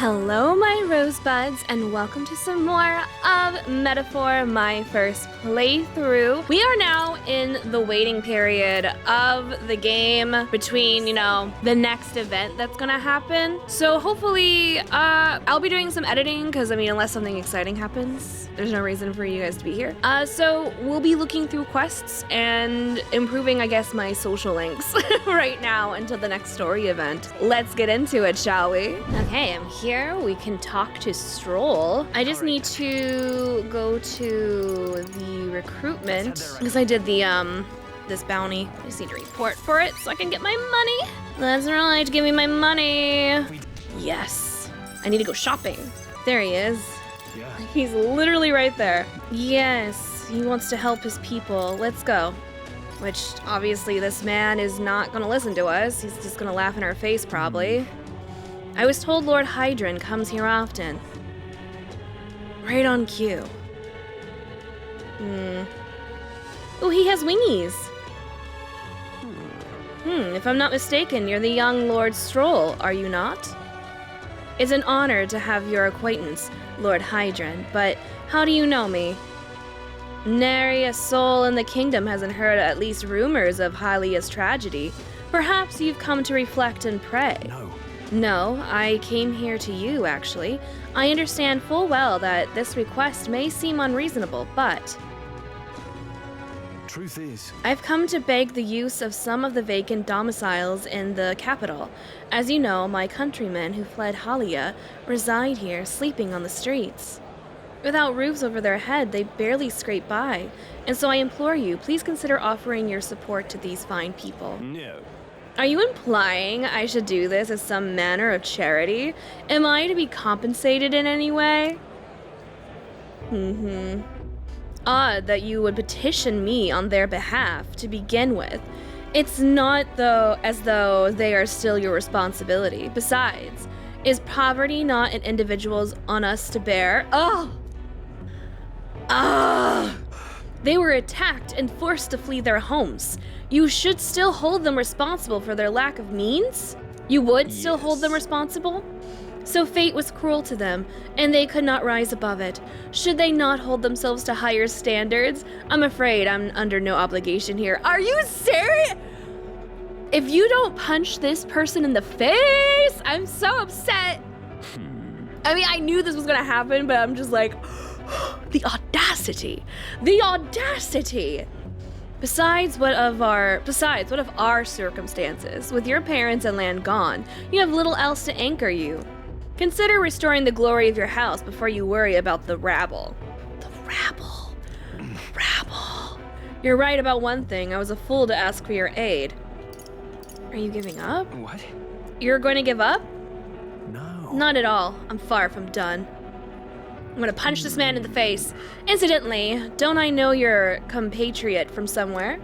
Hello, my rosebuds, and welcome to some more of Metaphor, my first playthrough. We are now in the waiting period of the game between, the next event that's gonna happen. So hopefully, I'll be doing some editing, because, unless something exciting happens, there's no reason for you guys to be here. So we'll be looking through quests and improving, I guess, my social links right now until the next story event. Let's get into it, shall we? Okay, I'm here. We can talk to Stroll. I just need to go to the recruitment because I did the this bounty. I just need to report for it so I can get my money. That's right, give me my money. Yes. I need to go shopping. There he is. Yeah. He's literally right there. Yes, he wants to help his people. Let's go. Which obviously this man is not gonna listen to us. He's just gonna laugh in our face probably. I was told Lord Hydron comes here often. Right on cue. Oh, he has wingies. If I'm not mistaken, you're the young Lord Stroll, are you not? It's an honor to have your acquaintance, Lord Hydron, but how do you know me? Nary a soul in the kingdom hasn't heard at least rumors of Hylia's tragedy. Perhaps you've come to reflect and pray. No, I came here to you, actually. I understand full well that this request may seem unreasonable, but... Truth is, I've come to beg the use of some of the vacant domiciles in the capital. As you know, my countrymen who fled Hylia reside here, sleeping on the streets. Without roofs over their head, they barely scrape by. And so I implore you, please consider offering your support to these fine people. no. Are you implying I should do this as some manner of charity? Am I to be compensated in any way? Odd that you would petition me on their behalf to begin with. It's not as though they are still your responsibility. Besides, is poverty not an individual's on us to bear? They were attacked and forced to flee their homes. You should still hold them responsible for their lack of means? You would still hold them responsible? So fate was cruel to them, and they could not rise above it. Should they not hold themselves to higher standards? I'm afraid I'm under no obligation here. Are you serious? If you don't punch this person in the face, I'm so upset. I knew this was gonna happen, but I'm just like, the audacity. The audacity! Besides, what of our circumstances? With your parents and land gone, you have little else to anchor you. Consider restoring the glory of your house before you worry about the rabble. The rabble. Rabble. You're right about one thing. I was a fool to ask for your aid. Are you giving up? What? You're going to give up? No. Not at all. I'm far from done. I'm gonna punch this man in the face. Incidentally, don't I know your compatriot from somewhere?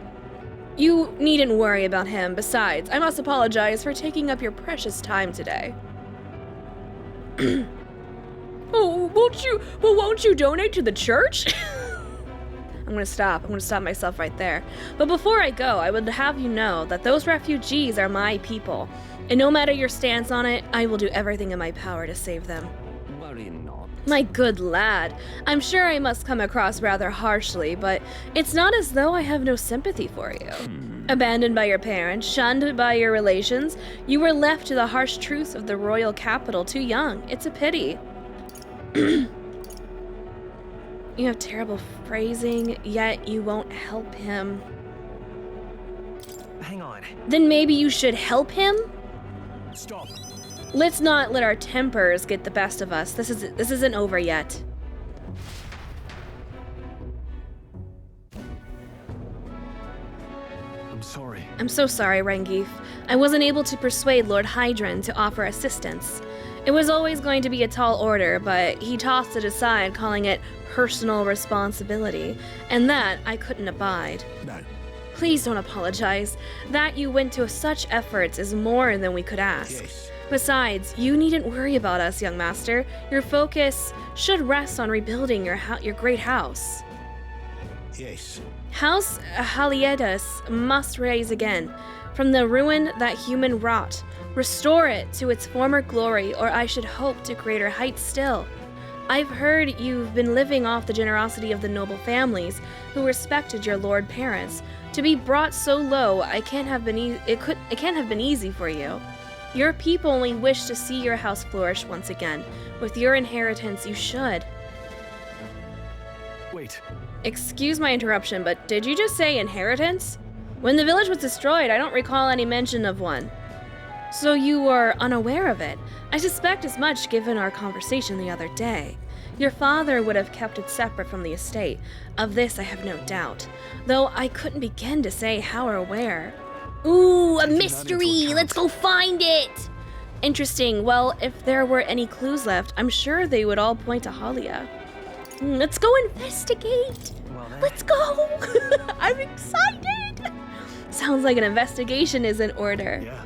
You needn't worry about him. Besides, I must apologize for taking up your precious time today. Oh, won't you donate to the church? I'm gonna stop myself right there. But before I go, I would have you know that those refugees are my people. And no matter your stance on it, I will do everything in my power to save them. Worry not. My good lad, I'm sure I must come across rather harshly, but it's not as though I have no sympathy for you. Abandoned by your parents, shunned by your relations, you were left to the harsh truths of the royal capital too young. It's a pity. You have terrible phrasing, yet you won't help him. Hang on. Then maybe you should help him? Stop. Let's not let our tempers get the best of us. This isn't over yet. I'm sorry. I'm so sorry, Rengif. I wasn't able to persuade Lord Hydron to offer assistance. It was always going to be a tall order, but he tossed it aside, calling it personal responsibility, and that I couldn't abide. No. Please don't apologize. That you went to such efforts is more than we could ask. Yes. Besides, you needn't worry about us, young master. Your focus should rest on rebuilding your great house. Yes. House Haliedus must rise again from the ruin that human wrought. Restore it to its former glory, or I should hope to greater heights still. I've heard you've been living off the generosity of the noble families who respected your lord parents. To be brought so low, it can't have been easy for you. Your people only wish to see your house flourish once again. With your inheritance, you should. Wait. Excuse my interruption, but did you just say inheritance? When the village was destroyed, I don't recall any mention of one. So you were unaware of it. I suspect as much given our conversation the other day. Your father would have kept it separate from the estate. Of this I have no doubt, though I couldn't begin to say how or where. Ooh, a mystery! Let's go find it! Interesting. Well, if there were any clues left, I'm sure they would all point to Halia. Let's go investigate! Well, then. Let's go! I'm excited! Sounds like an investigation is in order. Yeah.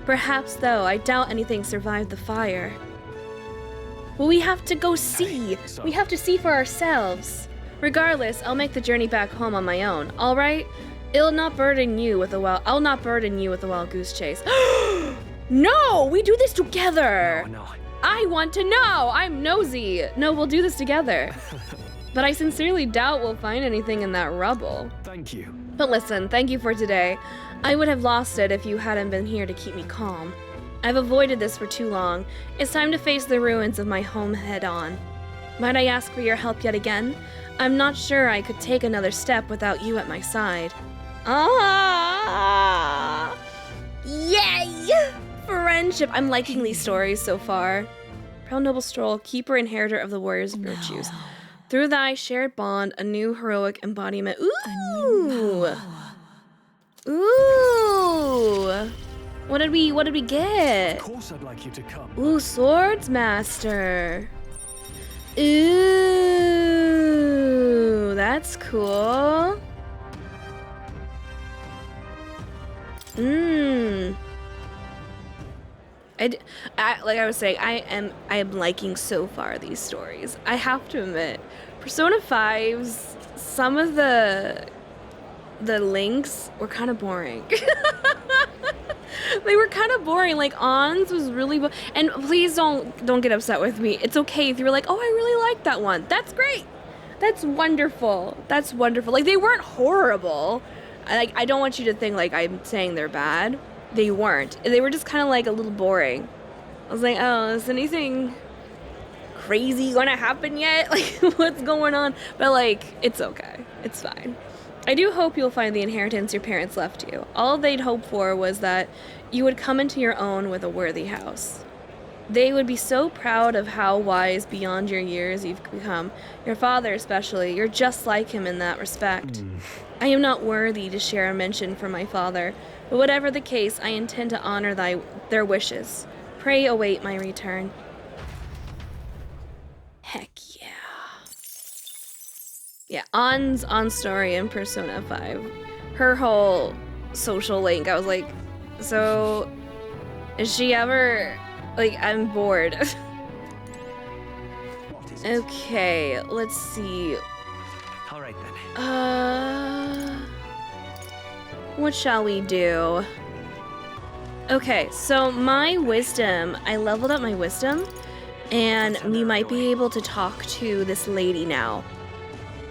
Perhaps, though, I doubt anything survived the fire. Well, we have to go see. So- We have to see for ourselves. Regardless, I'll make the journey back home on my own. All right? I'll not burden you with a wild goose chase. No, we do this together. Oh, no. I want to know. I'm nosy. No, we'll do this together. But I sincerely doubt we'll find anything in that rubble. Thank you. But listen, thank you for today. I would have lost it if you hadn't been here to keep me calm. I've avoided this for too long. It's time to face the ruins of my home head on. Might I ask for your help yet again? I'm not sure I could take another step without you at my side. Ah! Yay! Friendship. I'm liking these stories so far. Proud noble stroll, keeper inheritor of the warrior's virtues. Through thy shared bond, a new heroic embodiment. Ooh! Ooh! What did we get? Of course I'd like you to come. Ooh, swords master. Ooh, that's cool. Like I was saying, I am liking so far these stories. I have to admit, Persona 5's some of the links were kind of boring. They were kind of boring. Like On's was really and please don't get upset with me. It's okay if you're like, "Oh, I really like that one." That's great. That's wonderful. That's wonderful. Like they weren't horrible. I don't want you to think like I'm saying they're bad. They weren't. They were just kind of like a little boring. I was like, "Oh, is anything crazy gonna happen yet? Like what's going on?" But like it's okay. It's fine. I do hope you'll find the inheritance your parents left you. All they'd hoped for was that you would come into your own with a worthy house. They would be so proud of how wise beyond your years you've become. Your father especially. You're just like him in that respect. I am not worthy to share a mention for my father, but whatever the case, I intend to honor their wishes. Pray await my return. Heck yeah. Yeah, On's story in Persona 5. Her whole social link, I was like, so is she ever, like, I'm bored. What is it? Okay, let's see. All right then. What shall we do? Okay, so my wisdom, I leveled up my wisdom, and we might be able to talk to this lady now.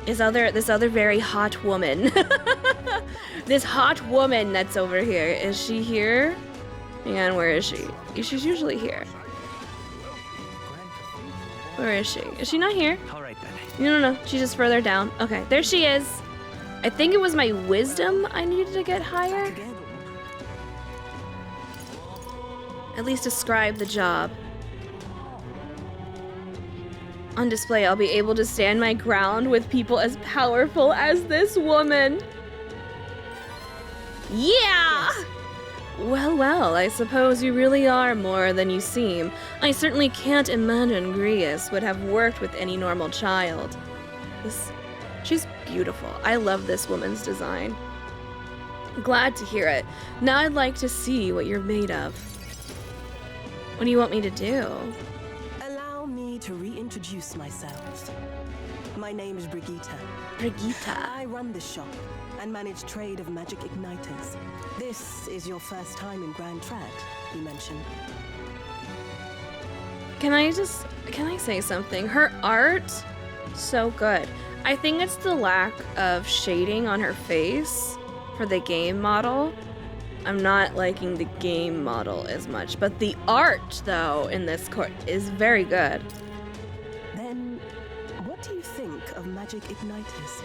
This other very hot woman. This hot woman that's over here. Is she here? And where is she? She's usually here. Where is she? Is she not here? All right then. No. She's just further down. Okay, there she is. I think it was my wisdom I needed to get higher. At least describe the job. On display, I'll be able to stand my ground with people as powerful as this woman. Yeah! Well, I suppose you really are more than you seem. I certainly can't imagine Grius would have worked with any normal child. She's beautiful. I love this woman's design. Glad to hear it. Now I'd like to see what you're made of. What do you want me to do? Allow me to reintroduce introduce myself. My name is Brigitte. Brigitte. I run this shop and manage trade of magic igniters. This is your first time in Grand Trad, you mentioned. Can I say something? Her art, so good. I think it's the lack of shading on her face for the game model. I'm not liking the game model as much, but the art, though, in this court is very good. Then, what do you think of magic igniters?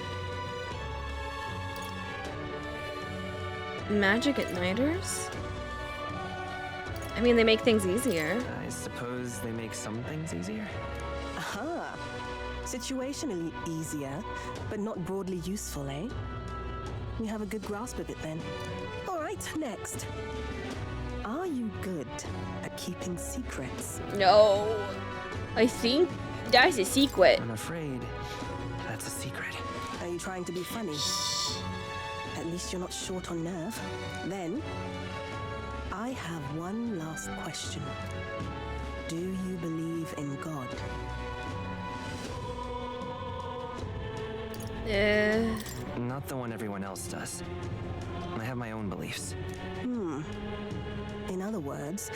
Magic igniters? I mean, they make things easier. I suppose they make some things easier. Aha! Situationally easier, but not broadly useful, eh? You have a good grasp of it then. All right, next. Are you good at keeping secrets? No. I think that's a secret. I'm afraid that's a secret. Are you trying to be funny? At least you're not short on nerve. Then, I have one last question. Do you believe in God? Not the one everyone else does. I have my own beliefs. In other words,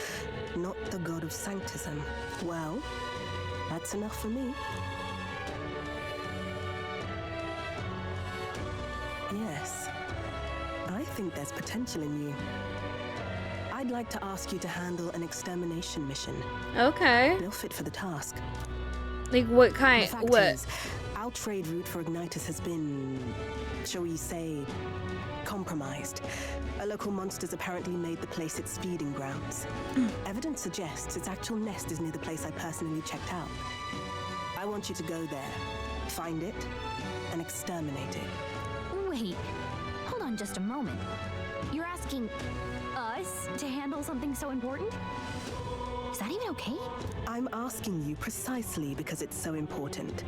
not the god of sanctism. Well, that's enough for me. Yes, I think there's potential in you. I'd like to ask you to handle an extermination mission. Okay. You're fit for the task. Like what kind? The fact What? is, our trade route for igniters has been, shall we say, compromised. A local monster's apparently made the place its feeding grounds. Evidence suggests its actual nest is near the place I personally checked out. I want you to go there, find it, and exterminate it. Wait, hold on just a moment. You're asking us to handle something so important? Is that even okay? I'm asking you precisely because it's so important.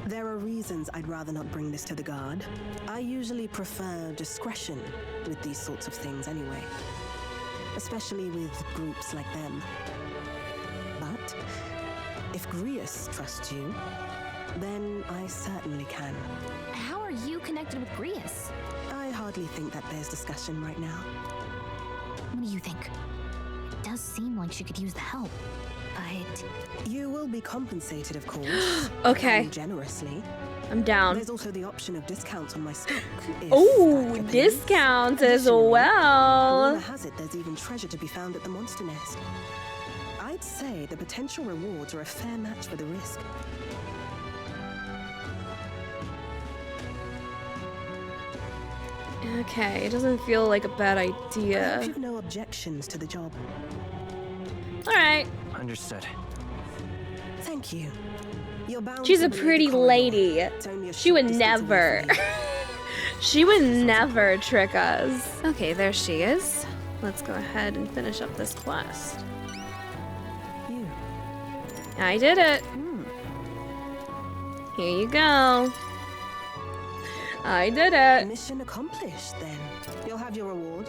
There are reasons I'd rather not bring this to the guard. I usually prefer discretion with these sorts of things anyway. Especially with groups like them. But if Grius trusts you, then I certainly can. How are you connected with Grius? I hardly think that bears discussion right now. What do you think? It does seem like she could use the help, but... You will be compensated, of course. Okay. And generously. I'm down. There's also the option of discounts on my stock. if Oh, that depends. discounts as Additionally, well. rumor has it there's even treasure to be found at the monster nest. I'd say the potential rewards are a fair match for the risk. Okay, it doesn't feel like a bad I hope idea. you've no objections to the job. All right. Understood. Thank you. You're bound She's to a believe pretty the corridor. lady. It's only a She short would distance away never. from you. She would never trick us. Okay, there she is. Let's go ahead and finish up this quest. You. I did it. Here you go. I did it. Mission accomplished, then. You'll have your reward.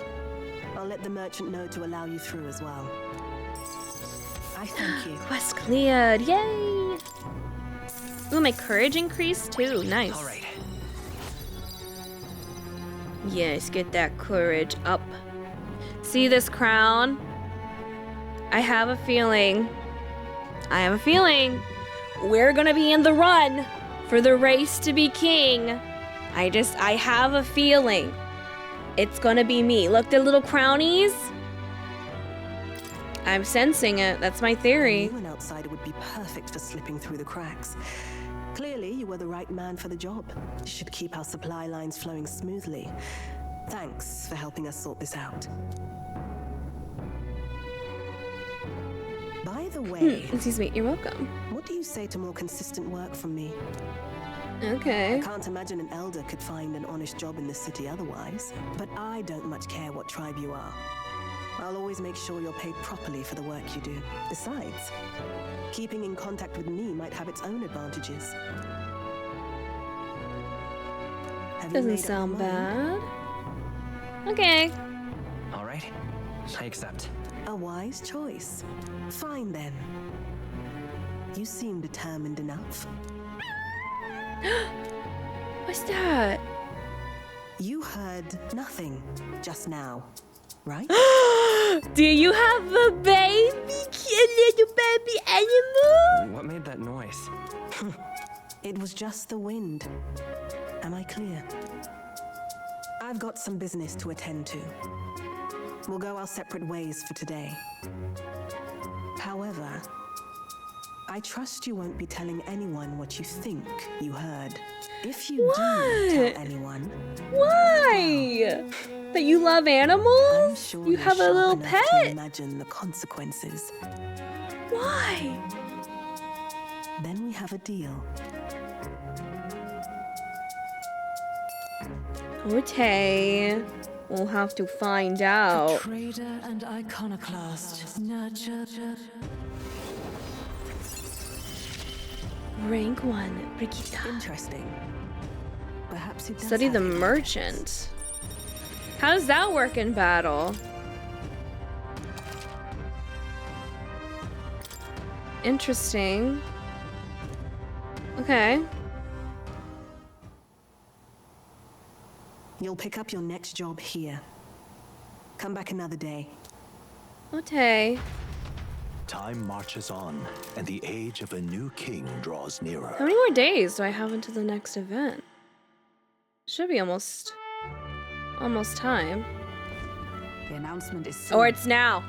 I'll let the merchant know to allow you through as well. I thank you. Quest cleared. Yay. Ooh, my courage increased too. Nice. All right. Yes, get that courage up. See this crown? I have a feeling. We're gonna be in the run for the race to be king. I have a feeling. It's gonna be me. Look, the little crownies. I'm sensing it. That's my theory. You, an outsider, would be perfect for slipping through the cracks. Clearly, you were the right man for the job. You should keep our supply lines flowing smoothly. Thanks for helping us sort this out. By the way, Excuse me. You're welcome. what do you say to more consistent work from me? Okay. I can't imagine an elder could find an honest job in this city otherwise. But I don't much care what tribe you are. I'll always make sure you're paid properly for the work you do. Besides, keeping in contact with me might have its own advantages. Have you Doesn't made up your sound mind? bad. Okay. All right. I accept. A wise choice. Fine then. You seem determined enough. What's that? You heard nothing just now, right? Do you have a baby? A little baby animal? What made that noise? It was just the wind. Am I clear? I've got some business to attend to. We'll go our separate ways for today. However, I trust you won't be telling anyone what you think you heard. If you do tell anyone, Why? That you love I'm animals? sure You you're have a sharp little enough to pet? imagine the consequences. Why? Then we have a deal. Okay. We'll have to find out. Trader and iconoclast. Nurture. Rank 1, Brigitte. Interesting. Perhaps it does Study have the implications. merchant. How does that work in battle? Interesting. Okay. You'll pick up your next job here. Come back another day. Okay. Time marches on, and the age of a new king draws How nearer. many more days do I have until the next event? Should be almost time. The announcement is Or it's now.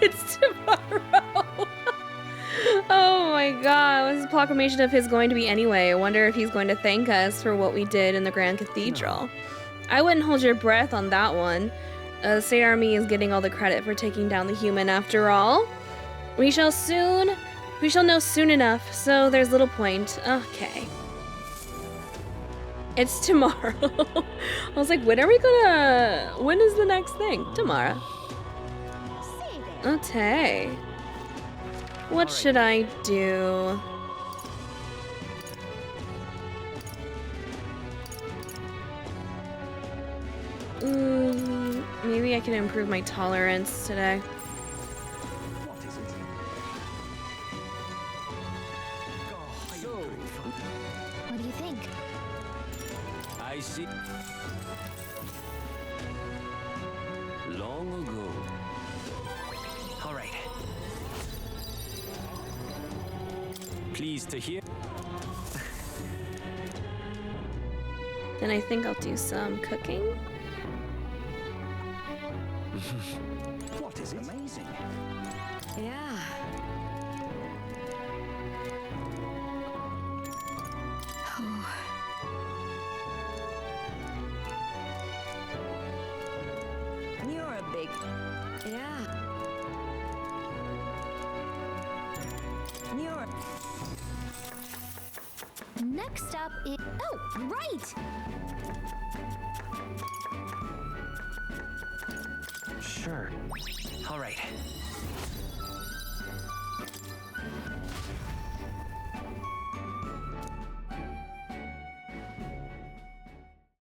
It's tomorrow. Oh my god, what's the proclamation of his going to be anyway? I wonder if he's going to thank us for what we did in the Grand Cathedral. I wouldn't hold your breath on that one. The State Army is getting all the credit for taking down the human after all. We shall know soon enough, so there's little point. Okay. It's tomorrow. I was like, when is the next thing? Tomorrow. Okay. What should I do? Maybe I can improve my tolerance today. What is it? What do you think? I see. Long ago. All right. Pleased to hear. Then I think I'll do some cooking. What is it? Amazing. Yeah. You're a big. Yeah. You're. Next up is. Oh, right! Sure. All right.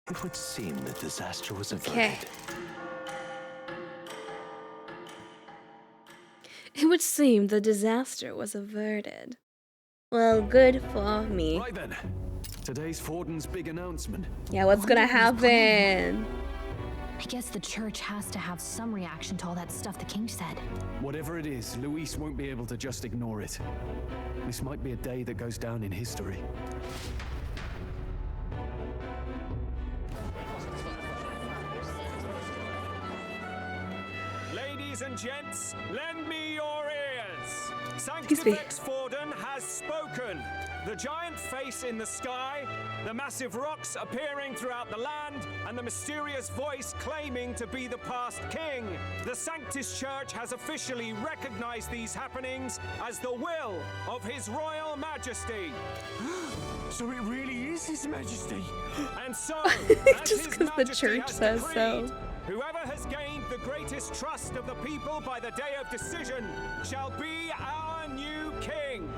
It would seem the disaster was averted. Okay. It would seem the disaster was averted. Well, good for me. Right then. Today's Forden's big announcement. Yeah, what's gonna happen? I guess the church has to have some reaction to all that stuff the king said. Whatever it is, Luis won't be able to just ignore it. This might be a day that goes down in history. Ladies and gents, lend me your ears. Excuse me. Sanctifex Forden has spoken. The giant face in the sky, the massive rocks appearing throughout the land, and the mysterious voice claiming to be the past king. The Sanctus Church has officially recognized these happenings as the will of His Royal Majesty. So it really is His Majesty. And so, as Just His 'cause the Majesty church has says so. decreed, whoever has gained the greatest trust of the people by the day of decision shall be our new king.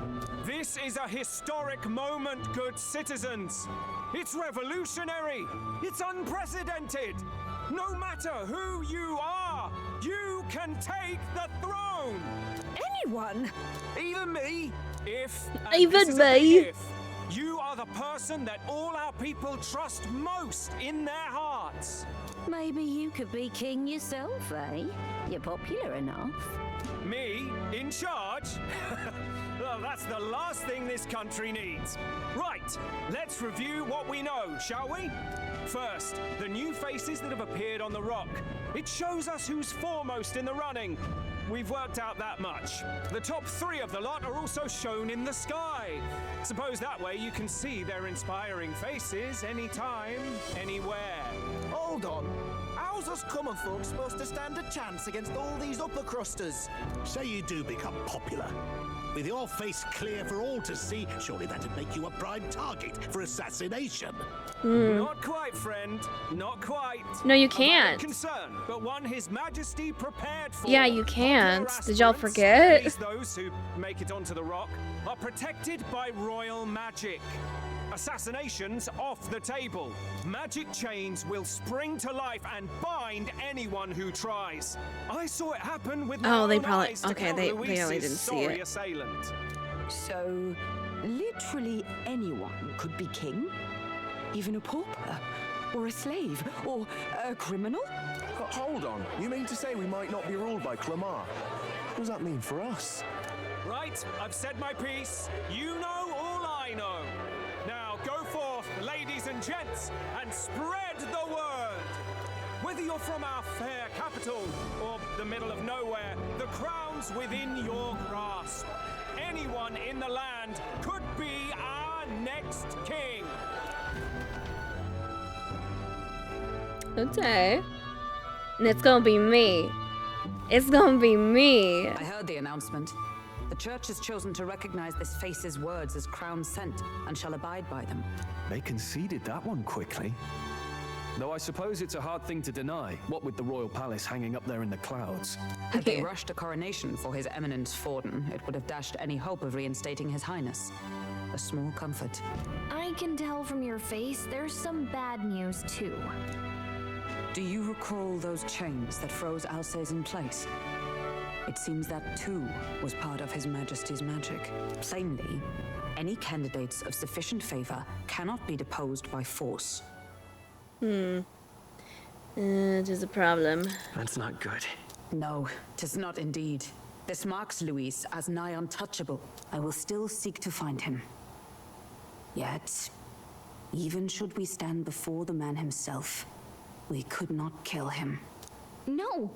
This is a historic moment, good citizens. It's revolutionary. It's unprecedented. No matter who you are, you can take the throne. Anyone? Even me? If, and Even this is a big me. if, you are the person that all our people trust most in their hearts. Maybe you could be king yourself, eh? You're popular enough. Me? In charge? Well, that's the last thing this country needs. Right, let's review what we know, shall we? First, the new faces that have appeared on the rock. It shows us who's foremost in the running. We've worked out that much. The top 3 of the lot are also shown in the sky. Suppose that way you can see their inspiring faces anytime, anywhere. Hold on. How's us common folks supposed to stand a chance against all these upper crusters? Say you do become popular. With your face clear for all to see, surely that'd make you a prime target for assassination. Not quite, friend. Not quite. No, you A valid can't. concern, but one His Majesty prepared for. Yeah, you can't. Popular Did y'all aspirants, forget? at least those who make it onto the rock, are protected by royal magic. Assassinations off the table. Magic chains will spring to life and bind anyone who tries. I saw it happen with my Oh, they own probably- eyes to okay, kill they Luis's only didn't see sorry it. assailant. So, literally anyone could be king? Even a pauper? Or a slave? Or a criminal? Hold on. You mean to say we might not be ruled by Clamar? What does that mean for us? Right, I've said my piece. You know all I know. Now go forth, ladies and gents, and spread the word. Whether you're from our fair capital or the middle of nowhere, the crown's within your grasp. Anyone in the land could be our next king. Okay. And it's gonna be me. It's gonna be me. I heard the announcement. The church has chosen to recognize this face's words as crown sent and shall abide by them. They conceded that one quickly. Though I suppose it's a hard thing to deny, what with the royal palace hanging up there in the clouds. Had they rushed a coronation for His Eminence Forden, it would have dashed any hope of reinstating His Highness. A small comfort. I can tell from your face there's some bad news too. Do you recall those chains that froze Alsace in place? It seems that too was part of His Majesty's magic. Plainly, any candidates of sufficient favor cannot be deposed by force. It is a problem. That's not good. No, 'tis not indeed. This marks Luis as nigh untouchable. I will still seek to find him. Yet, even should we stand before the man himself, we could not kill him. No!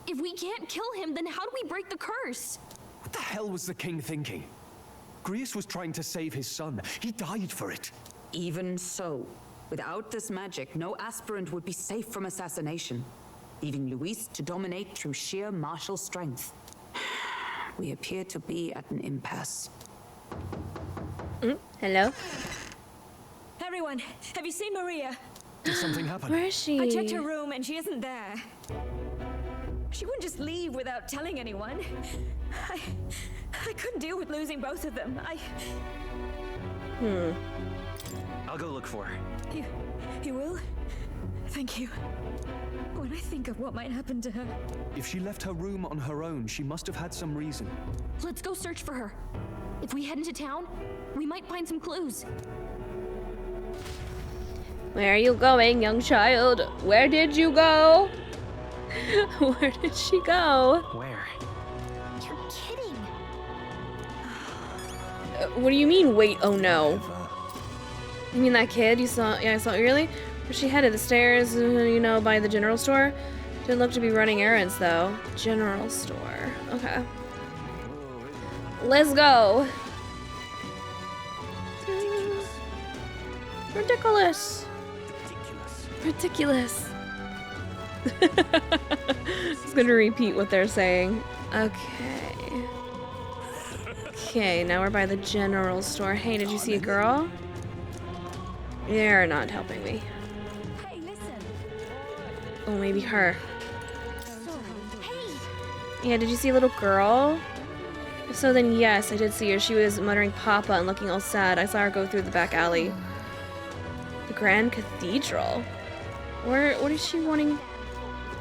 If we can't kill him, then how do we break the curse? What the hell was the king thinking? Grius was trying to save his son. He died for it. Even so, without this magic, no aspirant would be safe from assassination, leaving Luis to dominate through sheer martial strength. We appear to be at an impasse. Hello? Everyone, have you seen Maria? Did something happen? Where is she? I checked her room and she isn't there. She wouldn't just leave without telling anyone. I couldn't deal with losing both of them. I'll go look for her. You will? Thank you. When I think of what might happen to her. If she left her room on her own, she must have had some reason. Let's go search for her. If we head into town, we might find some clues. Where are you going, young child? Where did you go? Where did she go? Where? You're kidding. What do you mean, wait, oh no? You mean that kid you saw? Yeah, I saw early. Where she headed? The stairs, you know, by the general store? Didn't look to be running errands, though. General store. Okay. Let's go. Ridiculous. Ridiculous. Just gonna repeat what they're saying. Okay. Okay, now we're by the general store. Hey, did you see a girl? You're not helping me. Hey, listen. Oh, maybe her. Hey! Yeah, did you see a little girl? If so, then yes, I did see her. She was muttering Papa and looking all sad. I saw her go through the back alley. The Grand Cathedral? What is she wanting?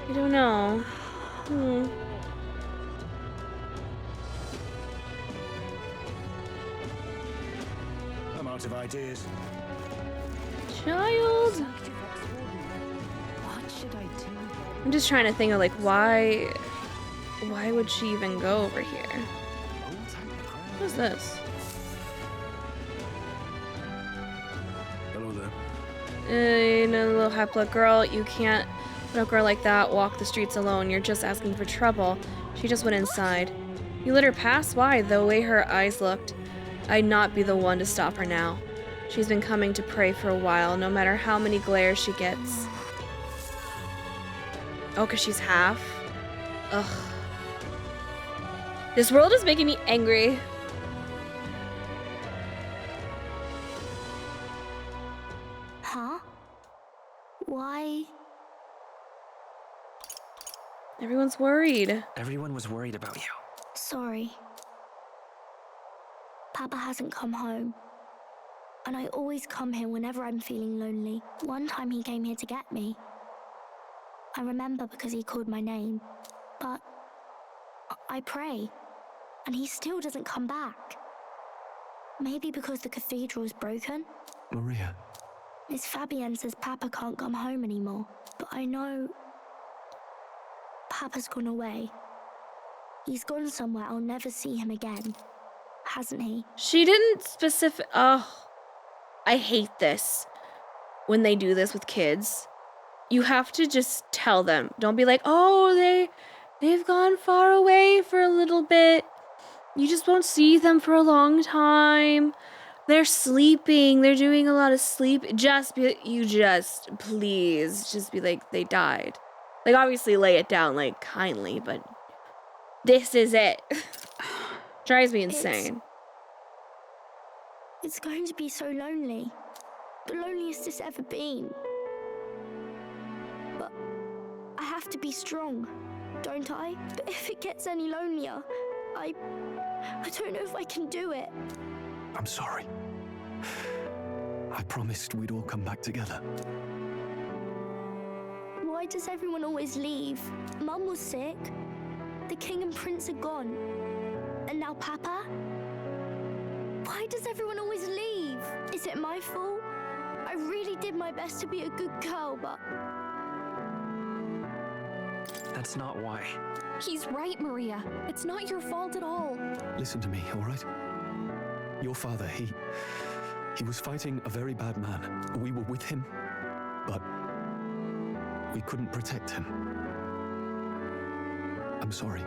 I don't know. out of ideas. Child. What should I do? I'm just trying to think of like why would she even go over here? What's this? Hello there. No, little half-blood girl, you can't let a girl like that walk the streets alone. You're just asking for trouble. She just went inside. You let her pass? Why? The way her eyes looked. I'd not be the one to stop her now. She's been coming to pray for a while, no matter how many glares she gets. Oh, 'cause she's half? Ugh. This world is making me angry. Huh? Why? Everyone's worried. Everyone was worried about you. Sorry. Papa hasn't come home. And I always come here whenever I'm feeling lonely. One time he came here to get me. I remember because he called my name. But I pray, and he still doesn't come back. Maybe because the cathedral's broken? Maria. Miss Fabienne says Papa can't come home anymore. But I know Papa's gone away. He's gone somewhere I'll never see him again. Hasn't he? She didn't specific. Oh, I hate this when they do this with kids. You have to just tell them. Don't be like, oh, they've gone far away for a little bit. You just won't see them for a long time. They're sleeping. They're doing a lot of sleep. Please, just be like, they died. Like, obviously lay it down, like, kindly, but this is it. Drives me insane. It's going to be so lonely. The loneliest it's ever been. But I have to be strong, don't I? But if it gets any lonelier, I don't know if I can do it. I'm sorry. I promised we'd all come back together. Why does everyone always leave? Mum was sick. The king and prince are gone. And now Papa? Why does everyone always leave? Is it my fault? I really did my best to be a good girl, but... That's not why. He's right, Maria. It's not your fault at all. Listen to me, all right? Your father, he was fighting a very bad man. We were with him, but we couldn't protect him. I'm sorry.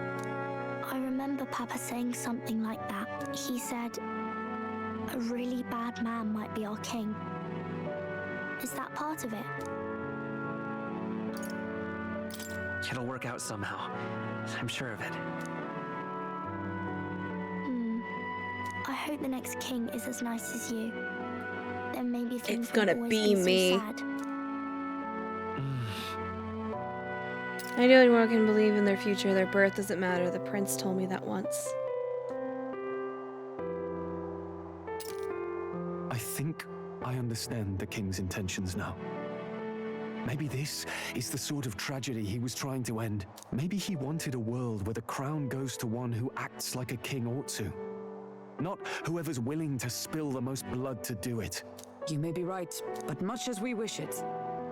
I remember Papa saying something like that. He said, a really bad man might be our king. Is that part of it? It'll work out somehow. I'm sure of it. I hope the next king is as nice as you. Then maybe things It's gonna won't be always me. so sad. I know anyone can believe in their future. Their birth doesn't matter. The prince told me that once. I think I understand the king's intentions now. Maybe this is the sort of tragedy he was trying to end. Maybe he wanted a world where the crown goes to one who acts like a king ought to. Not whoever's willing to spill the most blood to do it. You may be right, but much as we wish it,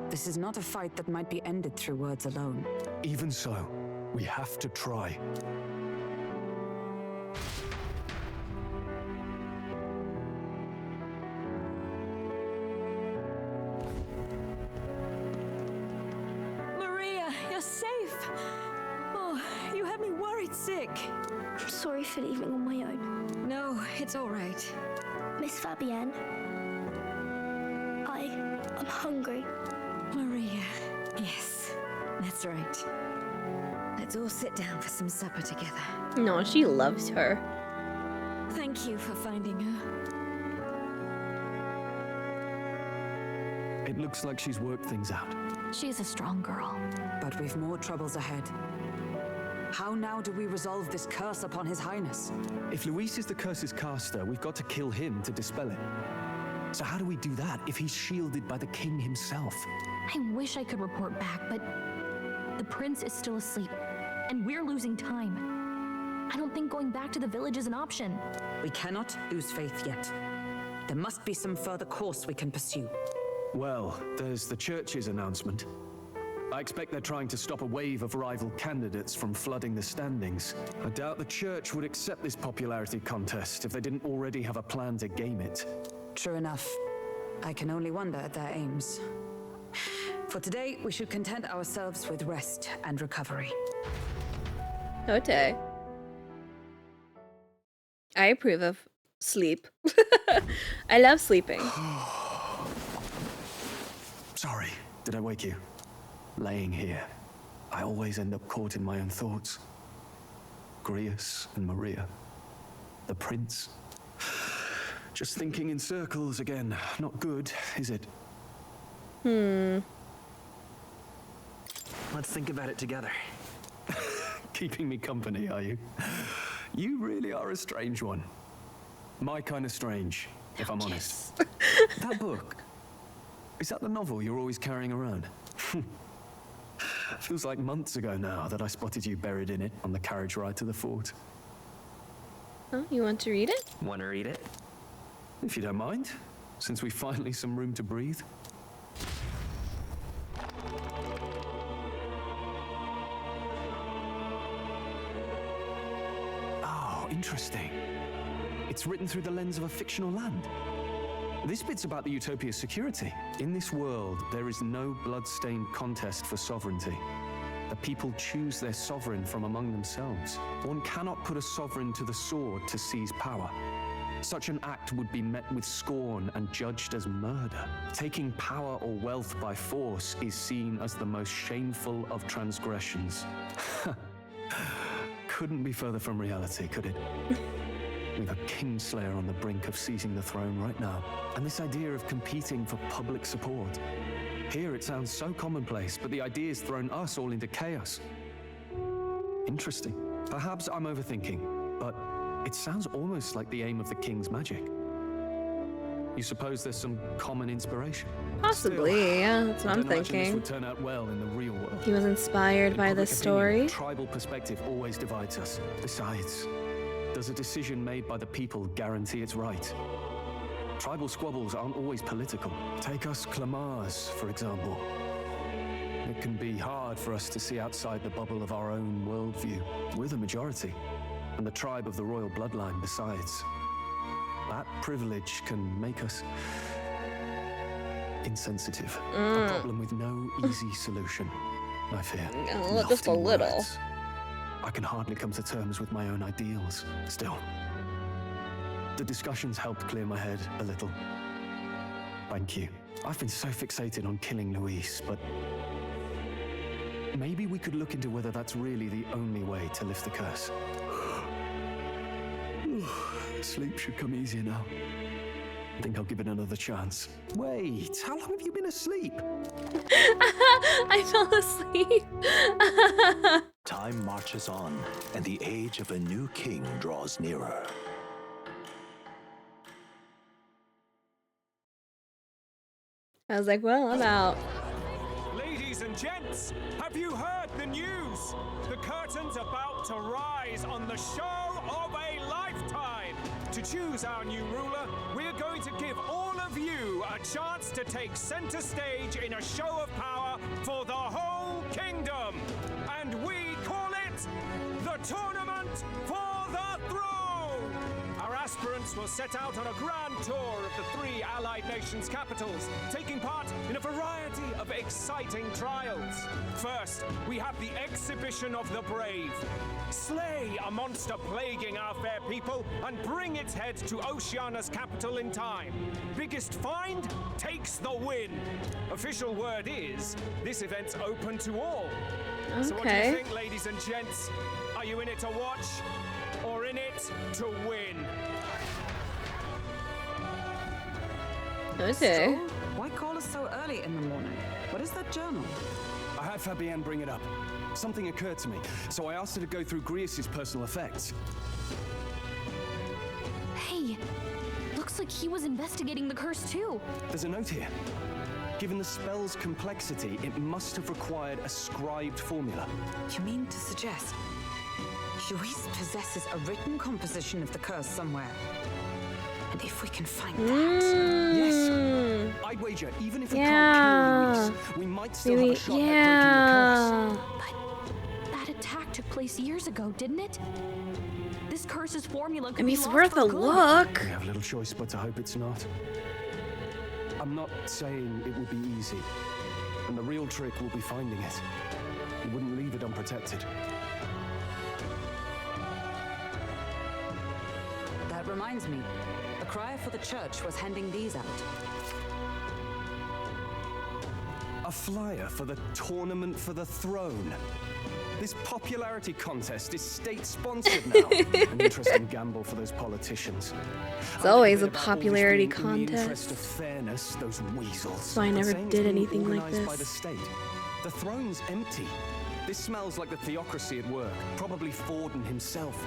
this is not a fight that might be ended through words alone. Even so, we have to try. Maria, you're safe. Oh, you had me worried sick. I'm sorry for leaving on my own. No, it's all right. Miss Fabienne, I'm hungry. Maria, yes, that's right. Let's all sit down for some supper together. No, she loves her. Thank you for finding her. It looks like she's worked things out. She's a strong girl. But we've more troubles ahead. How now do we resolve this curse upon His Highness? If Luis is the curse's caster, we've got to kill him to dispel it. So how do we do that if he's shielded by the king himself? I wish I could report back, but the prince is still asleep, and we're losing time. I don't think going back to the village is an option. We cannot lose faith yet. There must be some further course we can pursue. Well, there's the church's announcement. I expect they're trying to stop a wave of rival candidates from flooding the standings. I doubt the church would accept this popularity contest if they didn't already have a plan to game it. True enough. I can only wonder at their aims. For today, we should content ourselves with rest and recovery. Okay. I approve of sleep. I love sleeping. Sorry, did I wake you? Laying here, I always end up caught in my own thoughts. Grius and Maria. The prince. Just thinking in circles again. Not good, is it? Let's think about it together. Keeping me company, are you? You really are a strange one. My kind of strange, if I'm honest. That book, is that the novel you're always carrying around? Feels like months ago now that I spotted you buried in it on the carriage ride to the fort. Oh, you want to read it? Want to read it? If you don't mind, since we've finally some room to breathe. Oh, interesting. It's written through the lens of a fictional land. This bit's about the Utopia's security. In this world, there is no blood-stained contest for sovereignty. The people choose their sovereign from among themselves. One cannot put a sovereign to the sword to seize power. Such an act would be met with scorn and judged as murder. Taking power or wealth by force is seen as the most shameful of transgressions. Couldn't be further from reality, could it? With a Kingslayer on the brink of seizing the throne right now. And this idea of competing for public support. Here it sounds so commonplace, but the idea's thrown us all into chaos. Interesting. Perhaps I'm overthinking, but it sounds almost like the aim of the king's magic. You suppose there's some common inspiration? Possibly, Still, yeah, that's what I'm This thinking. would turn out well in the real world. He was inspired by this story. Tribal perspective always divides us. Besides, does a decision made by the people guarantee it's right? Tribal squabbles aren't always political. Take us Clamars, for example. It can be hard for us to see outside the bubble of our own worldview. We're the majority, and the tribe of the royal bloodline besides. That privilege can make us insensitive. A problem with no easy solution, I fear. Just a Lofty little. words. I can hardly come to terms with my own ideals, still. The discussions helped clear my head a little. Thank you. I've been so fixated on killing Luis, but maybe we could look into whether that's really the only way to lift the curse. Sleep should come easier now. I think I'll give it another chance. Wait, how long have you been asleep? I fell asleep. Time marches on, and the age of a new king draws nearer. I was like, well, I'm out. Ladies and gents, have you heard the news? The curtain's about to rise on the show of a lifetime. To choose our new ruler, we're going to give all of you a chance to take center stage in a show of power for the whole kingdom. And we call it the Tournament for the Throne. Our aspirants will set out on a grand tour of the 3 allied nations' capitals, taking part in a variety of exciting trials. First, we have the Exhibition of the Brave. Slay a monster plaguing our fair people and bring its head to Oceania's capital in time. Biggest find takes the win. Official word is, this event's open to all. Okay. So what do you think, ladies and gents? Are you in it to watch or in it to win? Okay. So, why call us so early in the morning? What is that journal? I had Fabienne bring it up. Something occurred to me, so I asked her to go through Grius's personal effects. Hey, looks like he was investigating the curse too. There's a note here. Given the spell's complexity, it must have required a scribed formula. You mean to suggest Luis possesses a written composition of the curse somewhere? And if we can find that, wager, even if we Yeah. can't kill Luis, we might still have a shot at breaking the curse. But that attack took place years ago, didn't it? This curse's formula could I mean, be it's lost worth for a good. look. We have little choice but to hope it's not. I'm not saying it will be easy, and the real trick will be finding it. We wouldn't leave it unprotected. That reminds me. A crier for the church was handing these out. A flyer for the Tournament for the Throne. This popularity contest is state-sponsored now. An interesting gamble for those politicians. It's always a popularity contest. In the interest of fairness, those weasels. So I never Saying it's did being anything like organised by the this. state. The throne's empty. This smells like the theocracy at work. Probably Forden himself.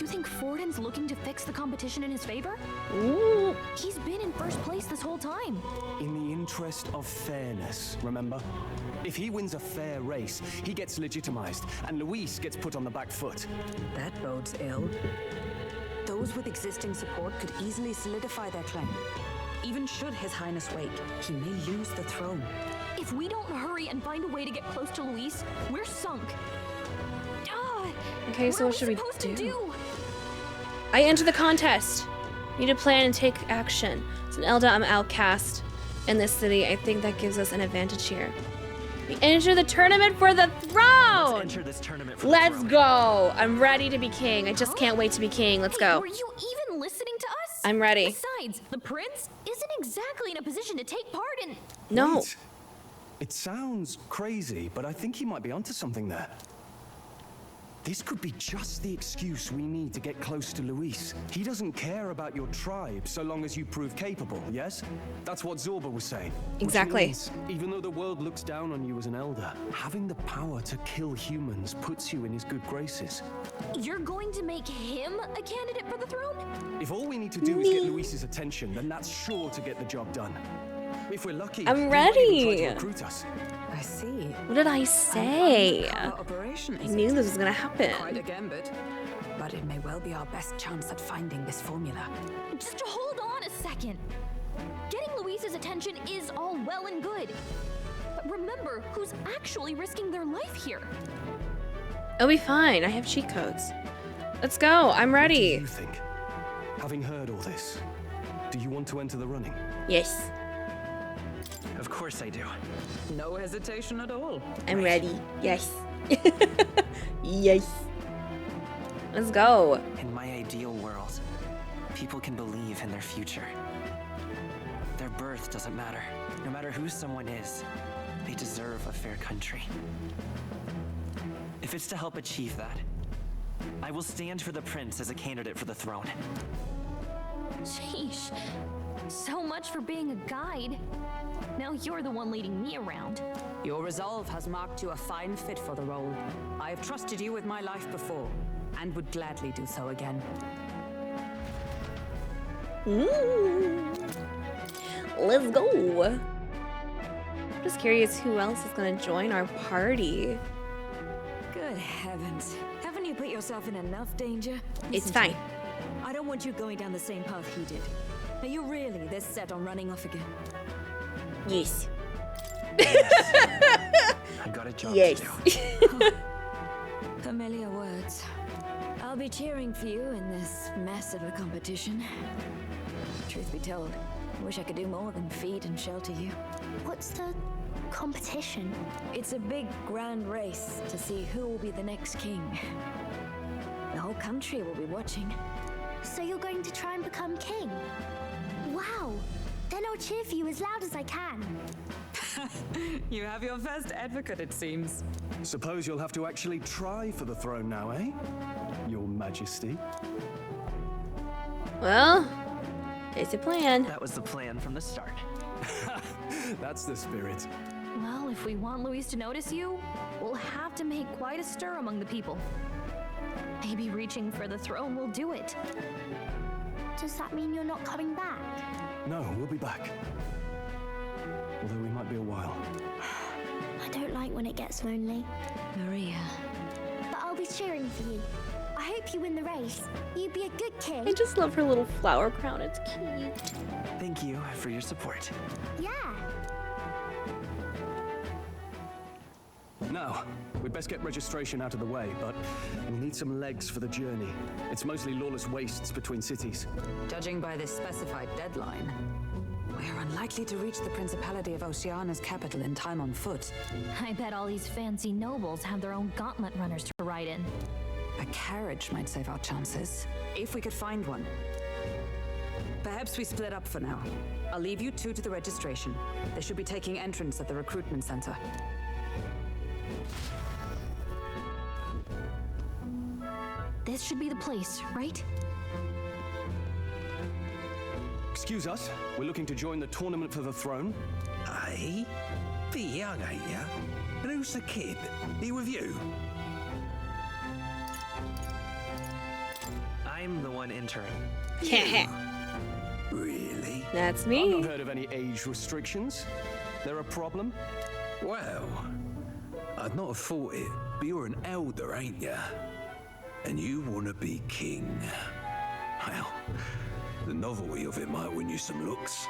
You think Forden's looking to fix the competition in his favor? Ooh. He's been in first place this whole time. In the interest of fairness, remember? If he wins a fair race, he gets legitimized, and Luis gets put on the back foot. That bodes ill. Those with existing support could easily solidify their claim. Even should His Highness wake, he may lose the throne. If we don't hurry and find a way to get close to Luis, we're sunk. Okay, so what should we supposed to do? I enter the contest. Need to plan and take action. As an Elda, I'm outcast in this city. I think that gives us an advantage here. We enter the tournament for the throne. Let's enter this tournament for Let's the throne. go. I'm ready to be king. I just can't wait to be king. Let's go. Were you even listening to us? I'm ready. Besides, the prince isn't exactly in a position to take part in. No. Wait. It sounds crazy, but I think he might be onto something there. This could be just the excuse we need to get close to Luis. He doesn't care about your tribe so long as you prove capable, yes? That's what Zorba was saying. Exactly. Which means, even though the world looks down on you as an elder, having the power to kill humans puts you in his good graces. You're going to make him a candidate for the throne? If all we need to do is get Luis's attention, then that's sure to get the job done. If we're lucky, I'm he might even ready. try to recruit us. I see. What did I say? Operation, I knew this was gonna happen. Quite a gambit. But it may well be our best chance at finding this formula. Just hold on a second. Getting Luis's attention is all well and good. But remember who's actually risking their life here. It'll be fine. I have cheat codes. Let's go. I'm ready. What do you think? Having heard all this, do you want to enter the running? Yes. Of course I do. No hesitation at all. I'm ready. Yes. Yes. Let's go. In my ideal world, people can believe in their future. Their birth doesn't matter. No matter who someone is, they deserve a fair country. If it's to help achieve that, I will stand for the prince as a candidate for the throne. Sheesh. So much for being a guide. Now you're the one leading me around. Your resolve has marked you a fine fit for the role. I have trusted you with my life before, and would gladly do so again. Let's go. Just curious who else is gonna join our party. Good heavens. Haven't you put yourself in enough danger? It's Listen to fine. me. I don't want you going down the same path he did. Are you really this set on running off again? Yes. I got a job to do. Familiar words. I'll be cheering for you in this mess of a competition. Truth be told, I wish I could do more than feed and shelter you. What's the competition? It's a big, grand race to see who will be the next king. The whole country will be watching. So you're going to try and become king? Wow! Then I'll cheer for you as loud as I can. You have your first advocate, it seems. Suppose you'll have to actually try for the throne now, eh? Your Majesty. Well, it's a plan. That was the plan from the start. That's the spirit. Well, if we want Luis to notice you, we'll have to make quite a stir among the people. Maybe reaching for the throne will do it. Does that mean you're not coming back? No, we'll be back. Although we might be a while. I don't like when it gets lonely. Maria. But I'll be cheering for you. I I hope you win the race. You'd be a good king. I just love her little flower crown. It's cute. Thank you for your support. Yeah. Now, we'd best get registration out of the way, but we'll need some legs for the journey. It's mostly lawless wastes between cities. Judging by this specified deadline, we're unlikely to reach the Principality of Oceana's capital in time on foot. I bet all these fancy nobles have their own gauntlet runners to ride in. A carriage might save our chances, if we could find one. Perhaps we split up for now. I'll leave you two to the registration. They should be taking entrance at the recruitment center. This should be the place, right? Excuse us, we're looking to join the tournament for the throne. Aye? Bit young, ain't ya? And who's the kid? He with you? I'm the one entering. Really? That's I've me. not heard of any age restrictions. There a problem? Well, I'd not have thought it, but you're an elder, ain't ya? And you want to be king. Well, the novelty of it might win you some looks.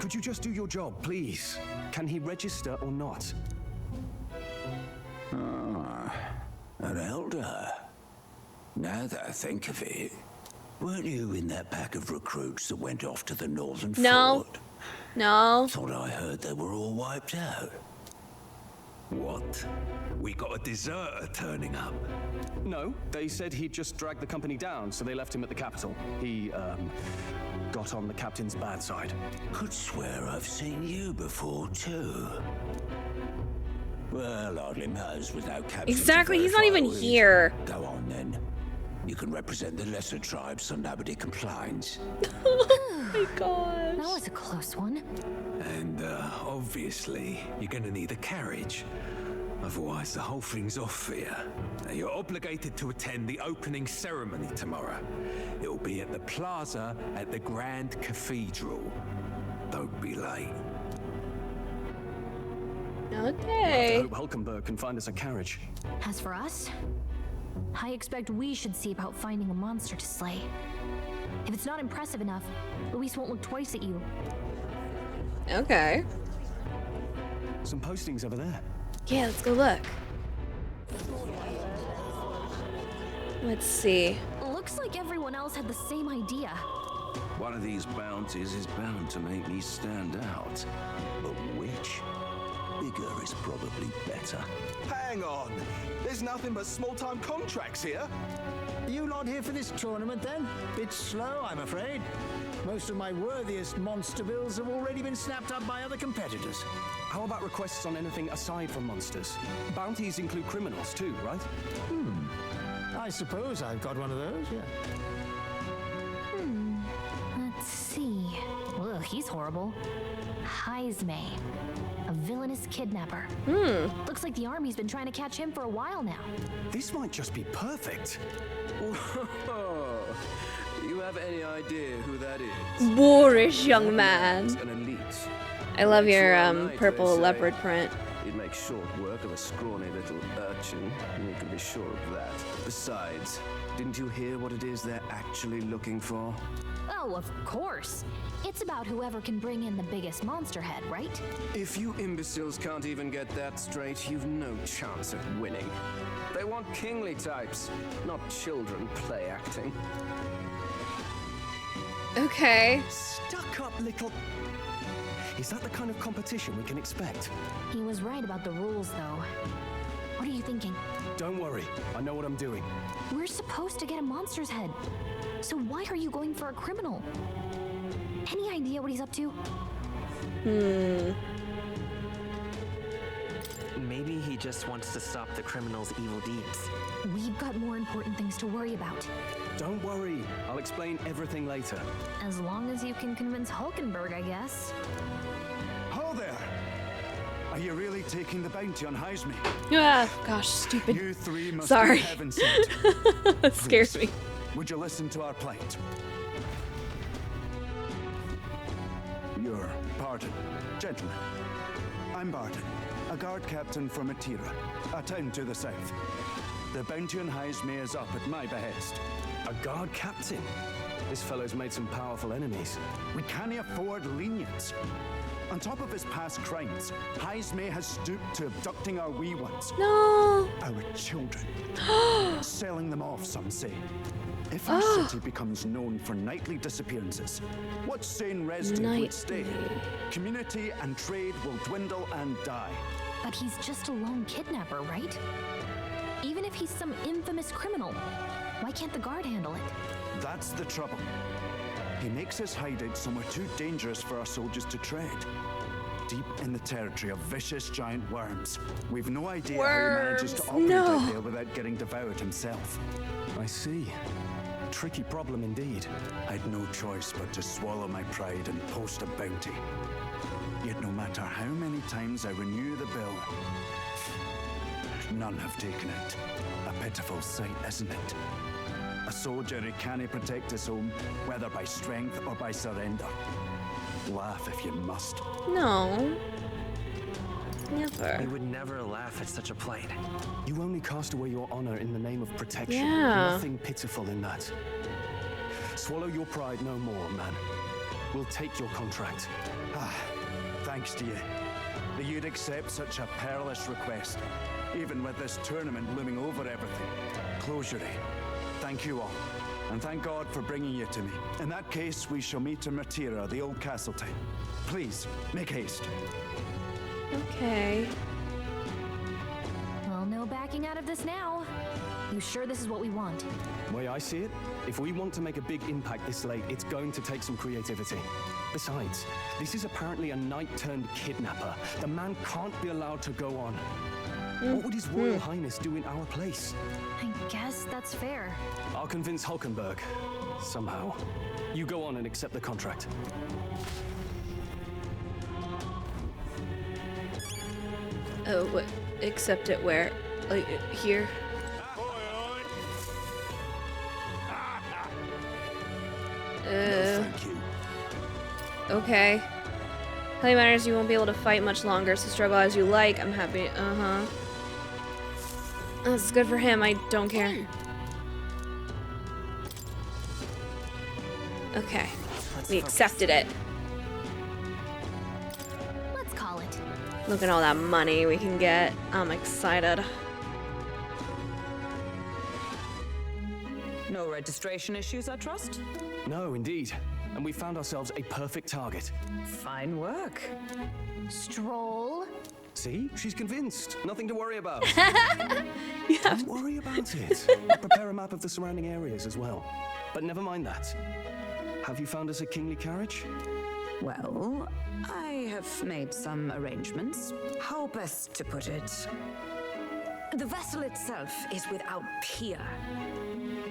Could you just do your job, please? Can he register or not? An elder? Now that I think of it, weren't you in that pack of recruits that went off to the northern fort? No. Thought I heard they were all wiped out. What? We got a deserter turning up? No, they said he'd just dragged the company down, so they left him at the capital. He, got on the captain's bad side. Could swear I've seen you before, too. Well, hardly matters without captain. Exactly, he's not even here. Go on, then. You can represent the lesser tribes so nobody complains. Oh my gosh. That was a close one. And, obviously, you're gonna need a carriage. Otherwise, the whole thing's off for you. Now, you're obligated to attend the opening ceremony tomorrow. It'll be at the plaza at the Grand Cathedral. Don't be late. Okay. I hope Hulkenberg can find us a carriage. As for us, I expect we should see about finding a monster to slay. If it's not impressive enough, Luis won't look twice at you. Okay. Some postings over there. Yeah, let's go look. Let's see. Looks like everyone else had the same idea. One of these bounties is bound to make me stand out. But which? Bigger is probably better. Hang on. There's nothing but small-time contracts here. You lot here for this tournament, then? Bit slow, I'm afraid. Most of my worthiest monster bills have already been snapped up by other competitors. How about requests on anything aside from monsters? Bounties include criminals too, right? I suppose I've got one of those, yeah. Let's see. Ugh, he's horrible. Heisme, a villainous kidnapper. Looks like the army's been trying to catch him for a while now. This might just be perfect. Do you have any idea who that is? Boorish young man. An elite. I love your Night, purple they say. leopard print. He'd make short work of a scrawny little urchin, and you can be sure of that. Besides, didn't you hear what it is they're actually looking for? Oh, of course. It's about whoever can bring in the biggest monster head, right? If you imbeciles can't even get that straight, you've no chance of winning. They want kingly types, not children play acting. Okay. Stuck up little... Is that the kind of competition we can expect? He was right about the rules, though. What are you thinking? Don't worry, I know what I'm doing. We're supposed to get a monster's head. So why are you going for a criminal? Any idea what he's up to? Maybe he just wants to stop the criminal's evil deeds. We've got more important things to worry about. Don't worry, I'll explain everything later. As long as you can convince Hulkenberg, I guess. Ho there! Are you really taking the bounty on Heisme? Ah, gosh, stupid. You three must Sorry. be heaven sent. That scares me. Would you listen to our plight? Your pardon, gentlemen. I'm Barton, a guard captain from Atira, a town to the south. The bounty on Haismay is up at my behest. A guard captain? This fellow's made some powerful enemies. We can't afford lenience. On top of his past crimes, Haismay has stooped to abducting our wee ones. No! Our children. Selling them off, some say. If our city becomes known for nightly disappearances, what sane resident would stay? Community and trade will dwindle and die. But he's just a lone kidnapper, right? Even if he's some infamous criminal, why can't the guard handle it? That's the trouble. He makes his hideout somewhere too dangerous for our soldiers to tread. Deep in the territory of vicious giant worms. We've no idea how he manages to operate out there without getting devoured himself. I see. Tricky problem indeed. I'd no choice but to swallow my pride and post a bounty. Yet no matter how many times I renew the bill, none have taken it. A pitiful sight, isn't it? A soldier who can't protect his home, whether by strength or by surrender. Laugh if you must. No. Never. We would never laugh at such a plight. You only cast away your honor in the name of protection. Yeah. Nothing pitiful in that. Swallow your pride no more, man. We'll take your contract. Thanks to you. That you'd accept such a perilous request, even with this tournament looming over everything. Closure. Thank you all. And thank God for bringing you to me. In that case, we shall meet in Martira, the old castle town. Please, make haste. Okay. Well, no backing out of this now. You sure this is what we want? Way I see it, if we want to make a big impact this late, it's going to take some creativity. Besides, this is apparently a knight-turned-kidnapper. The man can't be allowed to go on. What would His Royal Highness do in our place? I guess that's fair. I'll convince Hulkenberg. Somehow. You go on and accept the contract. Oh, what? Accept it where? Like, here? Thank you. Okay. Only matters you won't be able to fight much longer, so struggle as you like. I'm happy. That's good for him. I don't care. Okay. We accepted it. Let's call it. Look at all that money we can get. I'm excited. No registration issues, I trust? No, indeed. And we found ourselves a perfect target. Fine work. Stroll. See? She's convinced. Nothing to worry about. Yeah. Don't worry about it. I'll prepare a map of the surrounding areas as well. But never mind that. Have you found us a kingly carriage? Well, I have made some arrangements. How best to put it? The vessel itself is without peer.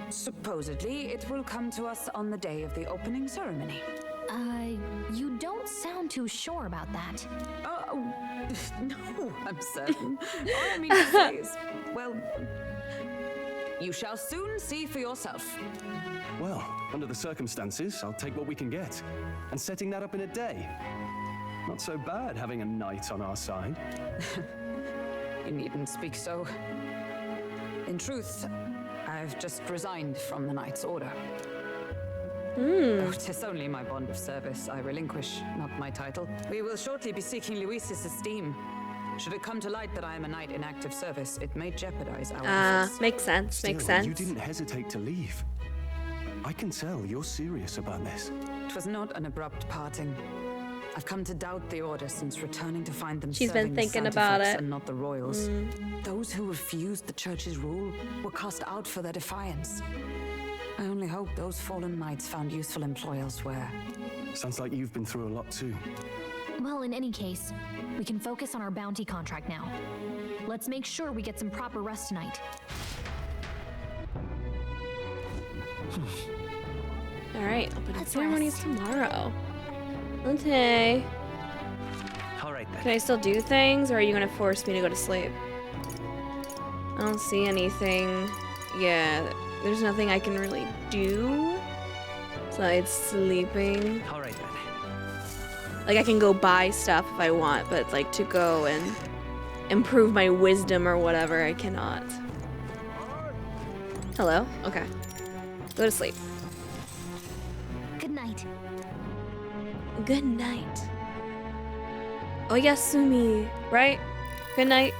Supposedly, it will come to us on the day of the opening ceremony. You don't sound too sure about that. Oh, no, I'm certain. All I mean to say is, well, you shall soon see for yourself. Well, under the circumstances, I'll take what we can get. And setting that up in a day. Not so bad having a knight on our side. You needn't speak so. In truth, I've just resigned from the Knight's Order. Though 'tis only my bond of service I relinquish, not my title. We will shortly be seeking Luis's esteem. Should it come to light that I am a knight in active service, it may jeopardize our efforts. Makes sense, Still, makes sense. You didn't hesitate to leave. I can tell you're serious about this. It was not an abrupt parting. I've come to doubt the Order since returning to find them She's been serving thinking the about Santifolks it. and not the royals. Those who refused the Church's rule were cast out for their defiance. I only hope those fallen knights found useful employ elsewhere. Sounds like you've been through a lot too. Well, in any case, we can focus on our bounty contract now. Let's make sure we get some proper rest tonight. Alright, opening ceremonies tomorrow. Okay. Alright then. Can I still do things, or are you gonna force me to go to sleep? I don't see anything. Yeah, there's nothing I can really do besides sleeping. Alright then. Like, I can go buy stuff if I want, but like to go and improve my wisdom or whatever, I cannot. Hello? Okay. Go to sleep. Good night. Good night. Oyasumi, right? Good night.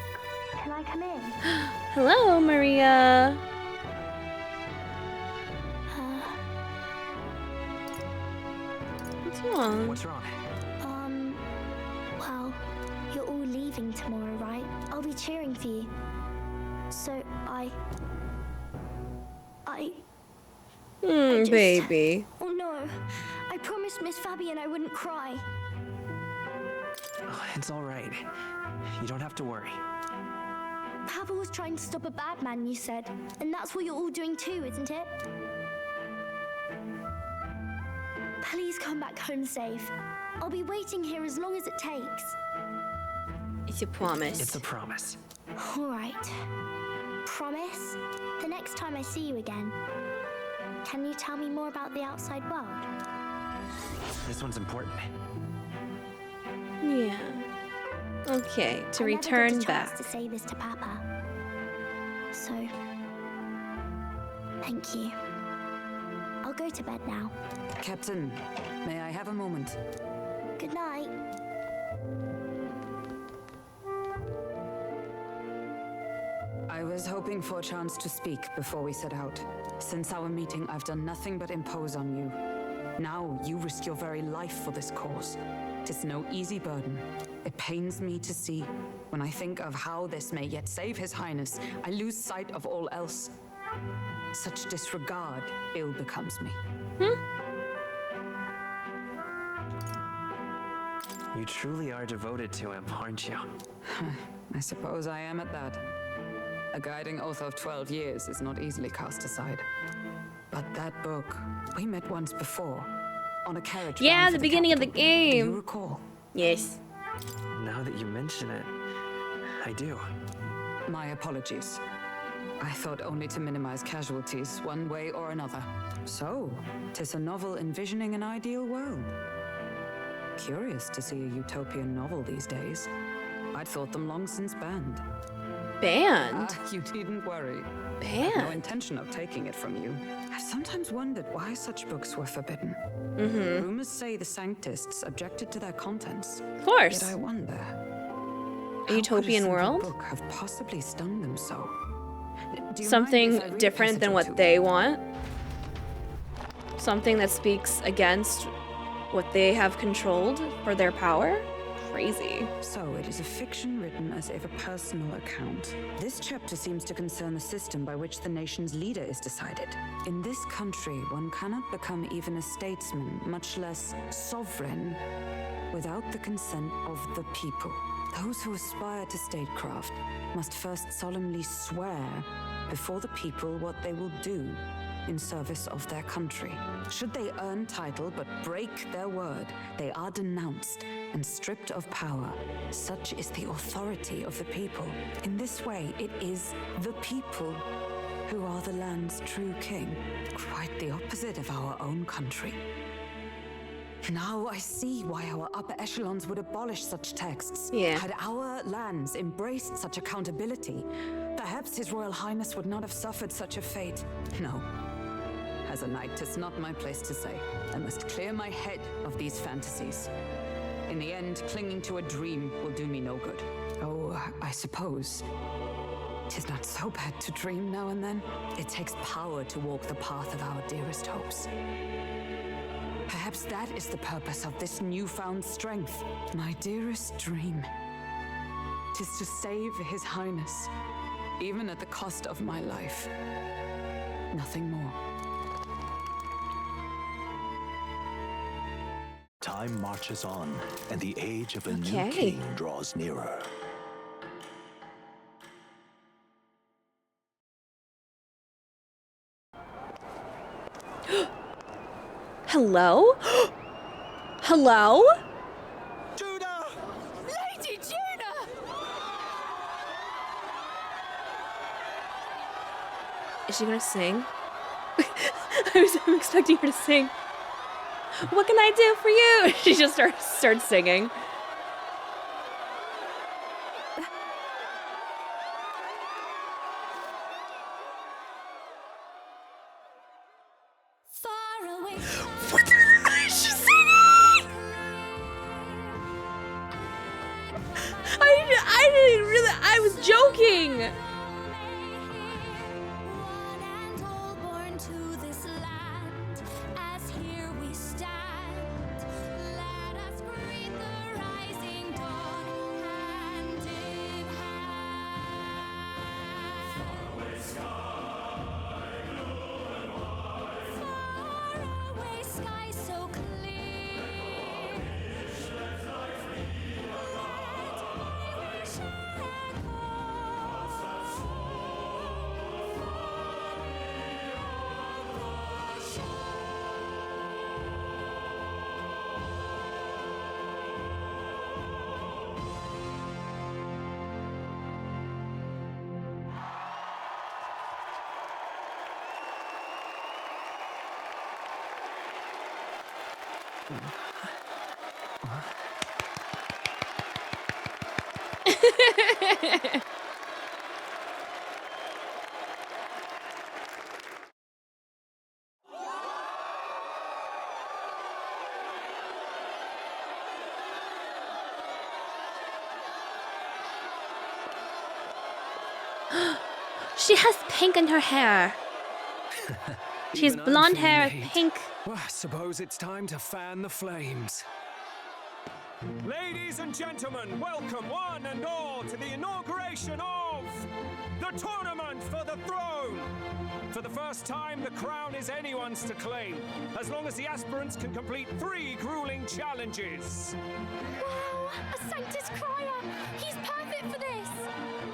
Can I come in? Hello, Maria. What's wrong? What's wrong? Well, you're all leaving tomorrow, right? I'll be cheering for you. So Baby. Oh no. I promised Miss Fabian I wouldn't cry. Oh, it's all right. You don't have to worry. Papa was trying to stop a bad man, you said. And that's what you're all doing too, isn't it? Please come back home safe. I'll be waiting here as long as it takes. It's a promise. It's a promise. All right. Promise? The next time I see you again, can you tell me more about the outside world? This one's important. Yeah. Okay, to I return never get a back. chance to say this to Papa. So, thank you. I'll go to bed now. Captain, may I have a moment? Good night. I was hoping for a chance to speak before we set out. Since our meeting, I've done nothing but impose on you. Now you risk your very life for this cause. 'Tis no easy burden. It pains me to see. When I think of how this may yet save His Highness, I lose sight of all else. Such disregard ill becomes me. You truly are devoted to him, aren't you? I suppose I am at that. A guiding oath of 12 years is not easily cast aside. But that book, we met once before, on a carriage. Yeah, bound the for beginning of the capital. Do game. you recall? Yes. Now that you mention it, I do. My apologies. I thought only to minimize casualties, one way or another. So, 'tis a novel envisioning an ideal world. Curious to see a utopian novel these days. I'd thought them long since banned. Banned? You needn't worry. Banned? No intention of taking it from you. I've sometimes wondered why such books were forbidden. Rumors say the Sanctists objected to their contents. Of course. Yet I wonder. A utopian world? Book have possibly stung them so. Do you Something mind if I read a different passage than or what two? they want? Something that speaks against what they have controlled for their power? Crazy. So it is a fiction written as if a personal account. This chapter seems to concern the system by which the nation's leader is decided. In this country, one cannot become even a statesman, much less sovereign, without the consent of the people. Those who aspire to statecraft must first solemnly swear before the people what they will do in service of their country. Should they earn title but break their word, they are denounced and stripped of power. Such is the authority of the people. In this way, it is the people who are the land's true king. Quite the opposite of our own country. Now I see why our upper echelons would abolish such texts. Yeah. Had our lands embraced such accountability, perhaps His Royal Highness would not have suffered such a fate. No. As a knight, 'tis not my place to say. I must clear my head of these fantasies. In the end, clinging to a dream will do me no good. Oh, I suppose 'tis not so bad to dream now and then. It takes power to walk the path of our dearest hopes. Perhaps that is the purpose of this newfound strength. My dearest dream 'tis to save His Highness, even at the cost of my life. Nothing more. Time marches on, and the age of a new Okay. king draws nearer. Hello? Hello? Lady Juna! Is she gonna sing? I was expecting her to sing. What can I do for you? She just starts singing. I didn't really. I was joking. She has pink in her hair. She has blonde hair, pink. Well, I suppose it's time to fan the flames. Ladies and gentlemen, welcome one and all to the inauguration of the Tournament for the Throne. For the first time, the crown is anyone's to claim, as long as the aspirants can complete 3 grueling challenges. Wow, a Sanctus Crier! He's perfect for this!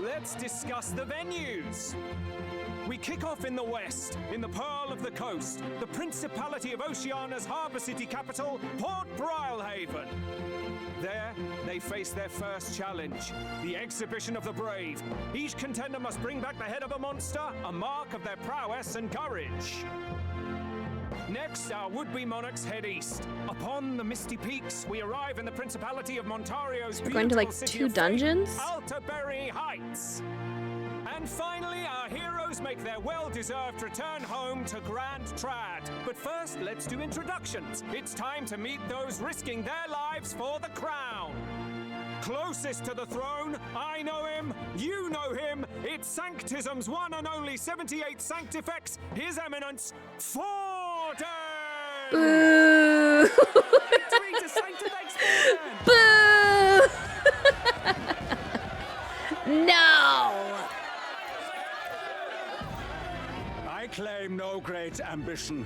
Let's discuss the venues. We kick off in the west, in the Pearl of the Coast, the Principality of Oceania's harbour city capital, Port Brilehaven. There, they face their first challenge, the Exhibition of the Brave. Each contender must bring back the head of a monster, a mark of their prowess and courage. Next, our would-be monarchs head east. Upon the misty peaks, we arrive in the Principality of Montario's We're going to like city 2 dungeons? Altaberry Heights. And finally, our heroes make their well-deserved return home to Grand Trad. But first, let's do introductions. It's time to meet those risking their lives for the crown. Closest to the throne, I know him, you know him. It's Sanctism's one and only 78th Sanctifex, His Eminence, Forden! Boo! Victory to Sanctifex Boo! No! I claim no great ambition,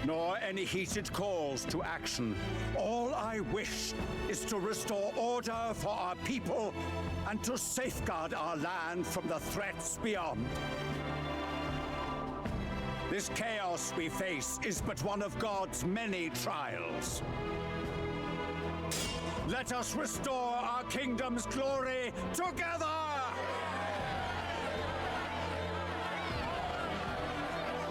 nor any heated calls to action. All I wish is to restore order for our people and to safeguard our land from the threats beyond. This chaos we face is but one of God's many trials. Let us restore our kingdom's glory together!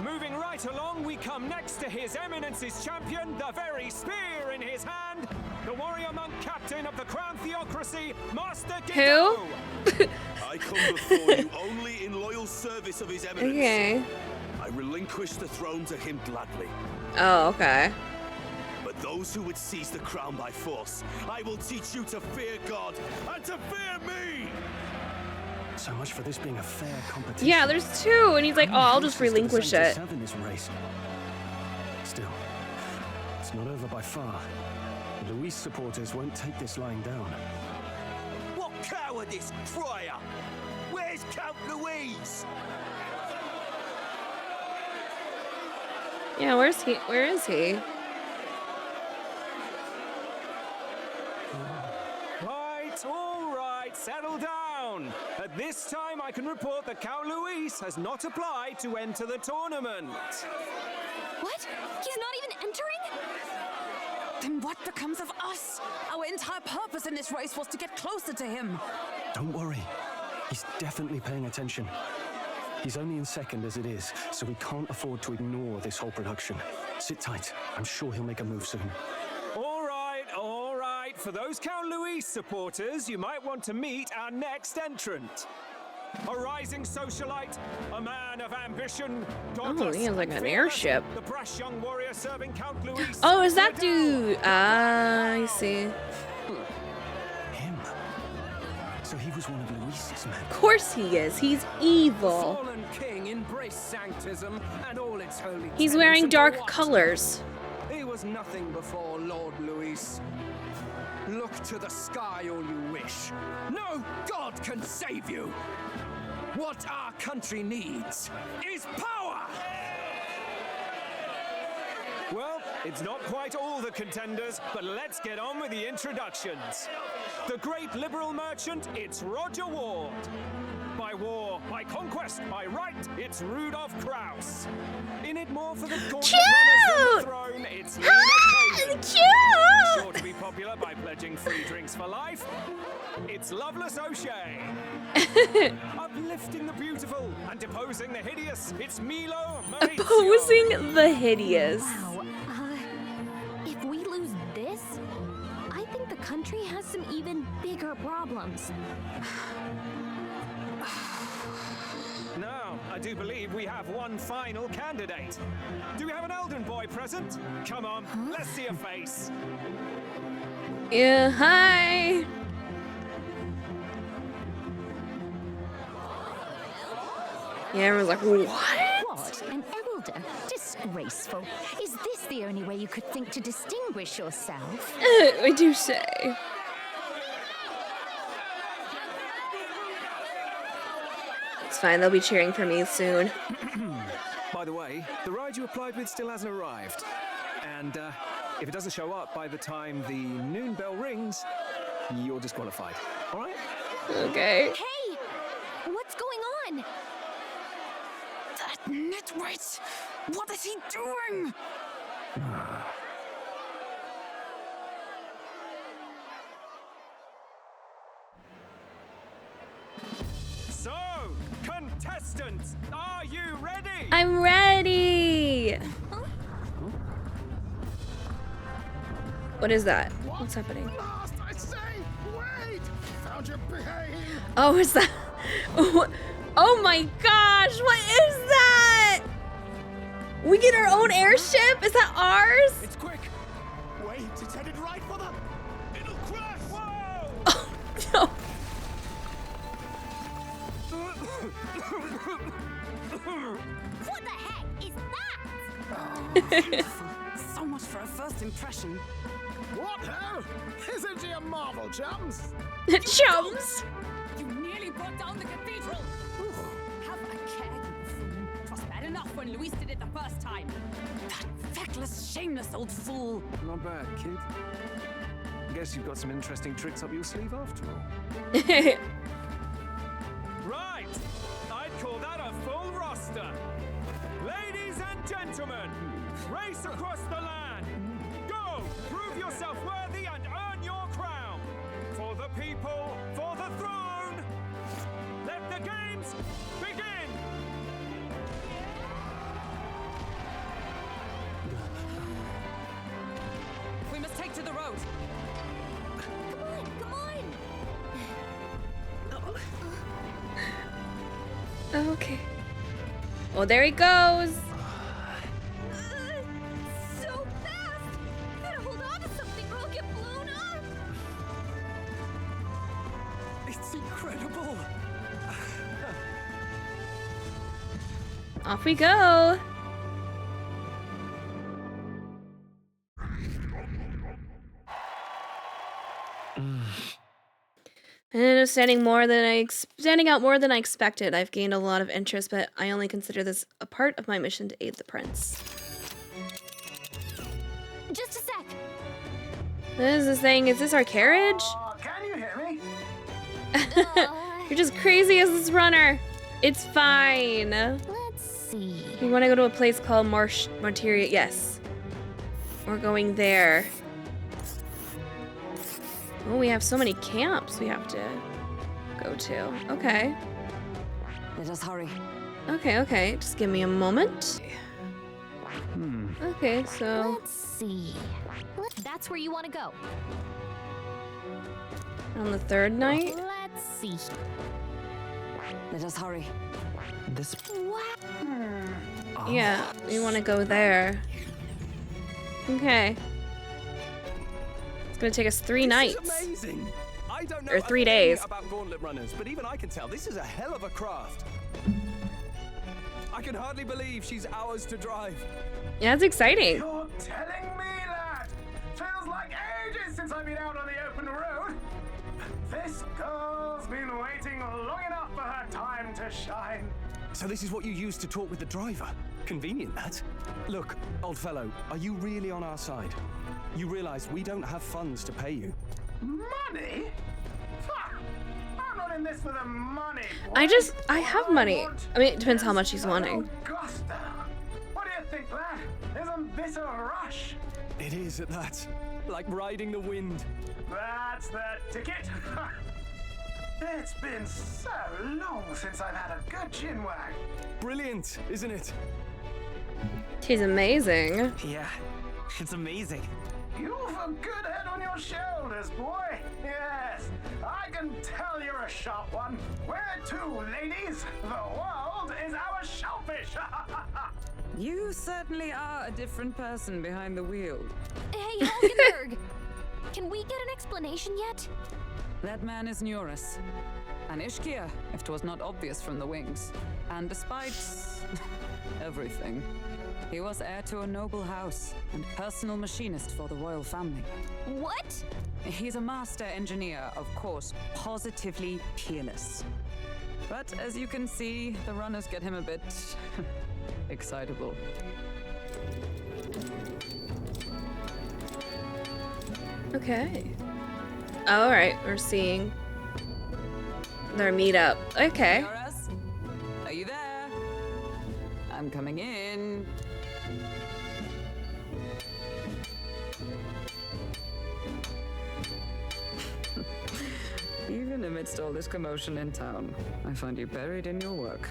Moving right along, we come next to His Eminence's champion, the very spear in his hand, the warrior monk captain of the Crown Theocracy, Master Gito. Who? I come before you only in loyal service of His Eminence. Okay. I relinquish the throne to him gladly. Oh, okay. But those who would seize the crown by force, I will teach you to fear God and to fear me! So much for this being a fair competition. Yeah, there's 2, and he's like, oh, I'll just relinquish it. In this race. Still, it's not over by far. Luis supporters won't take this lying down. What cowardice, Crier! Where's Count Louise? Yeah, where's he? Where is he? All right, settle down. At this time, I can report that Count Luis has not applied to enter the tournament. What? He's not even entering? Then what becomes of us? Our entire purpose in this race was to get closer to him. Don't worry. He's definitely paying attention. He's only in second as it is, so we can't afford to ignore this whole production. Sit tight. I'm sure he'll make a move soon. All right. For those Count Luis supporters, you might want to meet our next entrant. A rising socialite, a man of ambition, Oh, he has like an airship. The brash young warrior serving Count Luis. Oh, is that dude? Ah, I see. So he was one of Luis's men. Of course he is. He's evil. Fallen king embraced sanctism and all its holy He's tenets, wearing and for dark what? colors. He was nothing before Lord Luis. Look to the sky all you wish. No god can save you. What our country needs is power! Well, it's not quite all the contenders, but let's get on with the introductions. The great liberal merchant, it's Roger Ward. By war, by conquest, by right, it's Rudolph Kraus. In it more for the gauntlet runners than the throne, it's Lena Kaden. Cute! Sure to be popular by pledging free drinks for life, it's Loveless O'Shea. Uplifting the beautiful and deposing the hideous, it's Milo Maurizio. Opposing the hideous. Wow. If we lose this, I think the country has some even bigger problems. Now, I do believe we have one final candidate. Do we have an Elden boy present? Come on, let's see a face. Yeah, hi. Yeah, everyone's like, what? What? An elder? Disgraceful. Is this the only way you could think to distinguish yourself? I do say. It's fine, they'll be cheering for me soon. By the way, the ride you applied with still hasn't arrived. And if it doesn't show up by the time the noon bell rings, you're disqualified. All right? Okay. Hey! What's going on? That nitwit! What is he doing? So, contestants, are you ready? I'm ready. What is that? What's happening? Last, I say, wait! Found your behave! Oh, is that? Oh my gosh! What is that? We get our own airship? Is that ours? It's quick! Wait, it's headed right for them! It'll crash! Whoa! Oh no! What the heck is that? So much for a first impression. What hell? Isn't he a marvel, chums? Chums? You nearly brought down the cathedral! Have a care, you fool. 'Twas bad enough when Luis did it the first time. That feckless, shameless old fool. Not bad, kid. Guess you've got some interesting tricks up your sleeve after all. Right! I'd call that a full roster. Ladies and gentlemen, race across the land. Go! Prove yourself worthy and earn your crown. For the people, for the throne. Let the games begin! We must take to the road. Come on, come on! Okay. Oh, there he goes. So fast! Gotta hold on to something or I'll get blown up! It's incredible. Off we go. And standing out more than I expected. I've gained a lot of interest, but I only consider this a part of my mission to aid the prince. Just a sec! What is this thing? Is this our carriage? Can you hear me? You're just crazy as this runner. It's fine. Let's see. We want to go to a place called Martyria. Yes. We're going there. Oh, we have so many camps we have to go to. Okay. Let us hurry. Okay. Just give me a moment. Okay, so... Let's see. That's where you want to go. On the third night? Let's see. Let us hurry. This... What? Yeah, we want to go there. Okay. It's gonna take us 3 nights. Amazing! I I don't know Or 3 days. about gauntlet runners, but even I can tell this is a hell of a craft. I can hardly believe she's ours to drive. Yeah, it's exciting. You're telling me that? Feels like ages since I've been out on the open road. This girl's been waiting long enough for her time to shine. So this is what you used to talk with the driver? Convenient, that. Look, old fellow, are you really on our side? You realize we don't have funds to pay you. Money? Ha! I'm not in this for the money, boy. I have money. I mean, it depends how much he's wanting. Augusta, what do you think, lad? Isn't this a rush? It is at that. Like riding the wind. That's the ticket. It's been so long since I've had a good chinwag. Brilliant, isn't it? She's amazing. Yeah, it's amazing. You've a good head on your shoulders, boy. Yes, I can tell you're a sharp one. Where to, ladies? The world is our shellfish. You certainly are a different person behind the wheel. Hey, Hulkenberg! Can we get an explanation yet? That man is Neurus, an Ishkia, if 'twas not obvious from the wings. And despite everything, he was heir to a noble house and personal machinist for the royal family. What? He's a master engineer, of course, positively peerless. But as you can see, the runners get him a bit excitable. Okay. All right, we're seeing their meetup. Okay. Neurus, are you there? I'm coming in. Even amidst all this commotion in town, I find you buried in your work.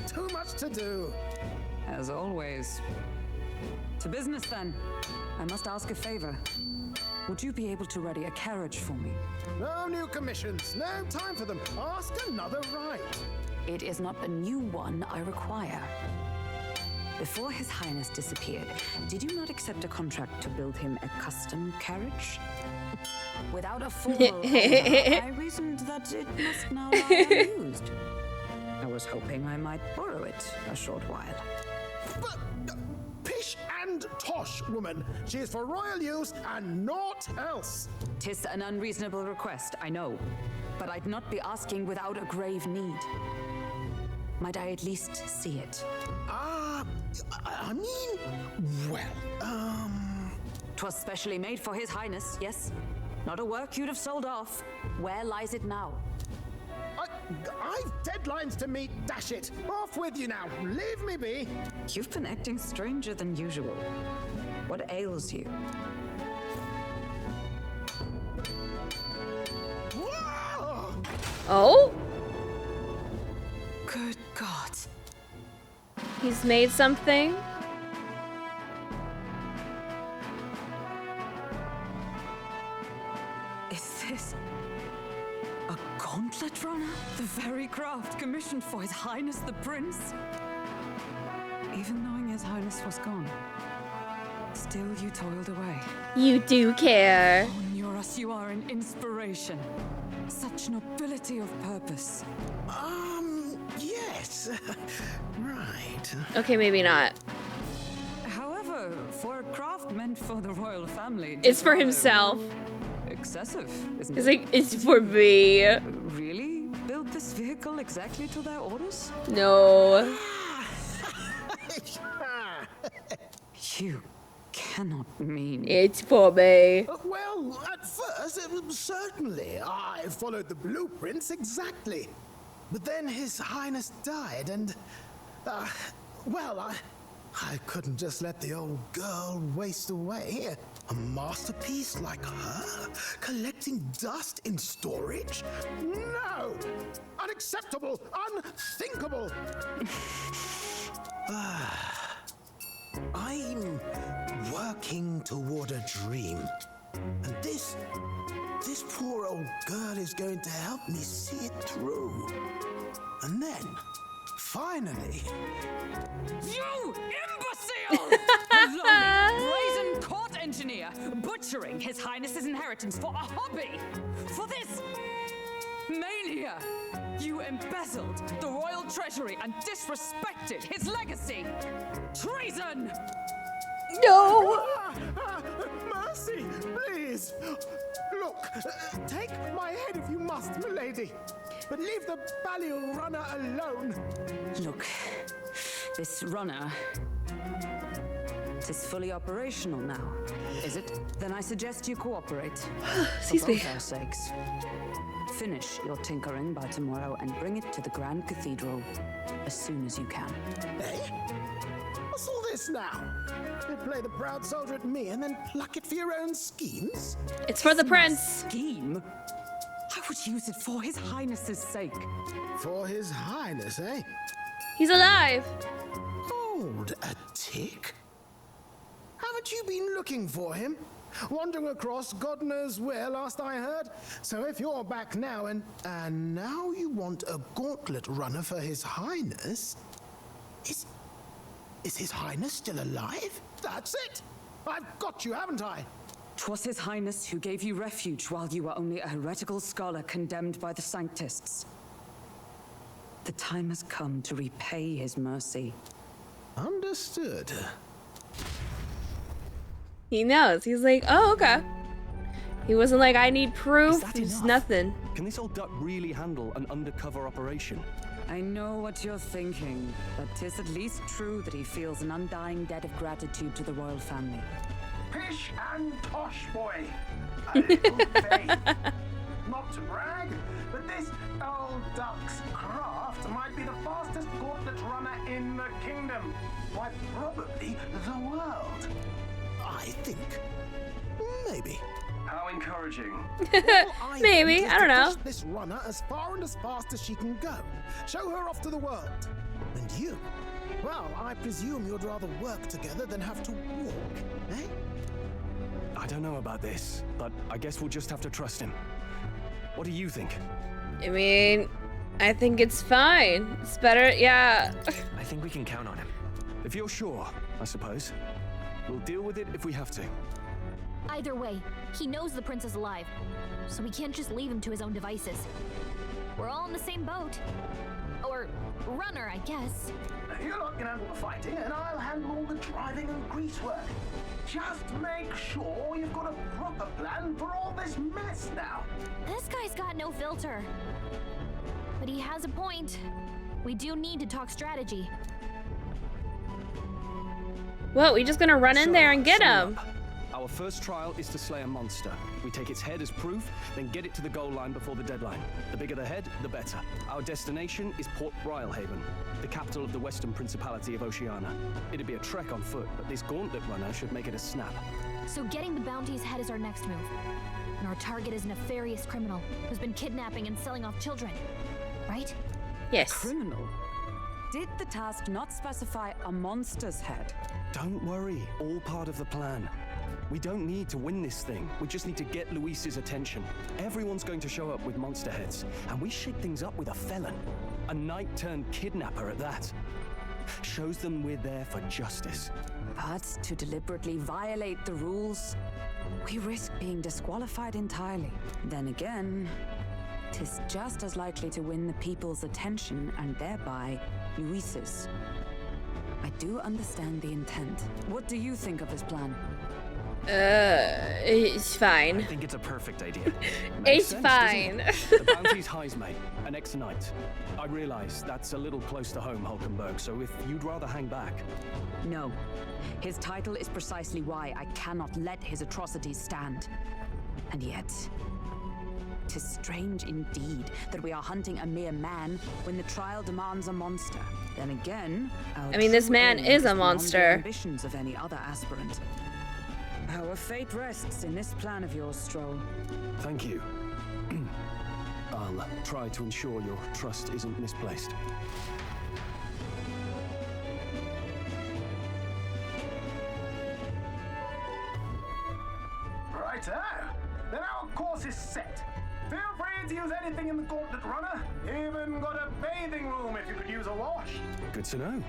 Too much to do. As always. To business then. I must ask a favor. Would you be able to ready a carriage for me? No new commissions. No time for them. Ask another right. It is not a new one I require. Before His Highness disappeared, did you not accept a contract to build him a custom carriage? Without a formal order, I reasoned that it must now lie unused. I was hoping I might borrow it a short while. But, pish and tosh, woman. She is for royal use and naught else. 'Tis an unreasonable request, I know. But I'd not be asking without a grave need. Might I at least see it? I mean, well, 'Twas specially made for His Highness, yes? Not a work you'd have sold off. Where lies it now? I've deadlines to meet, dash it. Off with you now. Leave me be. You've been acting stranger than usual. What ails you? Whoa! Oh? Good God. He's made something? Is this a gauntlet runner? The very craft commissioned for His Highness the Prince? Even knowing His Highness was gone, still you toiled away. You do care. Oh, Neurus, you are an inspiration. Such nobility of purpose. Yes. Right. Okay, maybe not. However, for a craft meant for the royal family, It's for himself. Excessive, isn't It's it? like, it's for me. Really? Build this vehicle exactly to their orders? No. You cannot mean... It's for me. Well, at first, certainly. I followed the blueprints exactly. But then His Highness died and... well, I couldn't just let the old girl waste away. A masterpiece like her? Collecting dust in storage? No! Unacceptable! Unthinkable! I'm working toward a dream. And this poor old girl is going to help me see it through. And then, finally... You imbecile! The lonely, brazen court engineer, butchering His Highness's inheritance for a hobby. For this mania, you embezzled the royal treasury and disrespected his legacy. Treason! No! Mercy, please! Look, take my head if you must, milady. But leave the Balliol runner alone. Look, this runner... It is fully operational now, is it? Then I suggest you cooperate. For both our sakes. Finish your tinkering by tomorrow and bring it to the Grand Cathedral as soon as you can. Hey? What's all this now? You play the proud soldier at me and then pluck it for your own schemes? It's for the prince. Scheme? I would use it for His Highness's sake. For His Highness, eh? He's alive. Hold a tick. Haven't you been looking for him? Wandering across God knows where last I heard. So if you're back now and now you want a gauntlet runner for His Highness, is His Highness still alive? That's it. I've got you, haven't I? 'Twas His Highness who gave you refuge while you were only a heretical scholar condemned by the Sanctists. The time has come to repay his mercy. Understood. He knows. He's like, oh, okay. He wasn't like, I need proof. He's nothing. Can this old duck really handle an undercover operation? I know what you're thinking, but 'tis at least true that he feels an undying debt of gratitude to the royal family. Pish and tosh, boy. A little faith. Not to brag, but this old duck's craft might be the fastest gauntlet runner in the kingdom. Why, probably the world. I think. Maybe. How encouraging. Maybe, I don't know. Push this runner as far and as fast as she can go. Show her off to the world. And you? Well, I presume you'd rather work together than have to walk, eh? I don't know about this, but I guess we'll just have to trust him. What do you think? I mean, I think it's fine. It's better, yeah. I think we can count on him. If you're sure, I suppose. We'll deal with it if we have to. Either way, he knows the prince is alive, so we can't just leave him to his own devices. We're all in the same boat. Or runner, I guess. You lot can handle the fighting, and I'll handle all the driving and grease work. Just make sure you've got a proper plan for all this mess now. This guy's got no filter. But he has a point. We do need to talk strategy. Well, we just gonna run in there and get him. Our first trial is to slay a monster. We take its head as proof, then get it to the goal line before the deadline. The bigger the head, the better. Our destination is Port Brylehaven, the capital of the Western Principality of Oceania. It'd be a trek on foot, but this gauntlet runner should make it a snap. So getting the bounty's head is our next move. And our target is a nefarious criminal who's been kidnapping and selling off children. Right? Yes. Criminal? Did the task not specify a monster's head? Don't worry, all part of the plan. We don't need to win this thing. We just need to get Luis's attention. Everyone's going to show up with monster heads, and we shake things up with a felon. A knight-turned-kidnapper at that. Shows them we're there for justice. But to deliberately violate the rules, we risk being disqualified entirely. Then again, 'tis just as likely to win the people's attention and thereby Luis's. I do understand the intent. What do you think of this plan? It's fine. I think it's a perfect idea. It's fine. The bounty's Heismay, an ex-knight. I realize that's a little close to home, Hulkenberg, so if you'd rather hang back... No. His title is precisely why I cannot let his atrocities stand. And yet, 'tis strange indeed that we are hunting a mere man when the trial demands a monster. Then again, I mean, this man is a monster. The ambitions of any other aspirant. Our fate rests in this plan of yours, Stroll. Thank you. I'll try to ensure your trust isn't misplaced. Righto. Then our course is set. Feel free to use anything in the gauntlet runner. Even got a bathing room if you could use a wash. Good to know.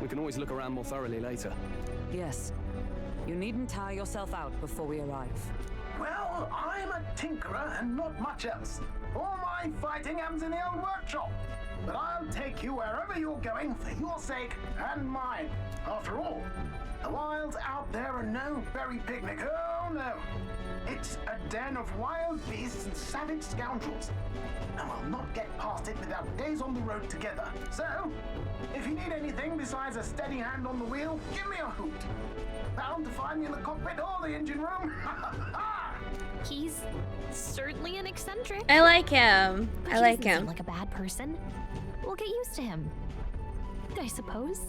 We can always look around more thoroughly later. Yes. You needn't tire yourself out before we arrive. Well, I'm a tinkerer and not much else. All my fighting happens in the old workshop. But I'll take you wherever you're going for your sake and mine. After all, the wilds out there are no berry picnic. Oh no. It's a den of wild beasts and savage scoundrels. And we'll not get past it without days on the road together. So, if you need anything besides a steady hand on the wheel, give me a hoot. Bound to find me in the cockpit or the engine room. He's certainly an eccentric. I like him. But I he like doesn't him. seem like a bad person. We'll get used to him, I suppose.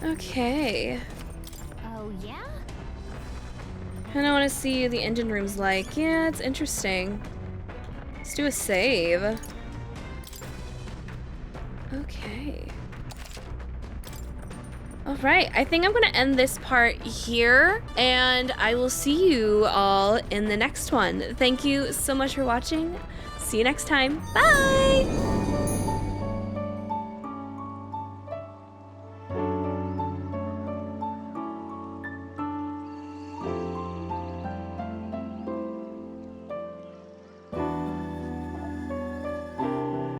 Okay. Oh, yeah? And I want to see the engine room's like. Yeah, it's interesting. Let's do a save. Okay. All right, I think I'm going to end this part here, and I will see you all in the next one. Thank you so much for watching. See you next time. Bye!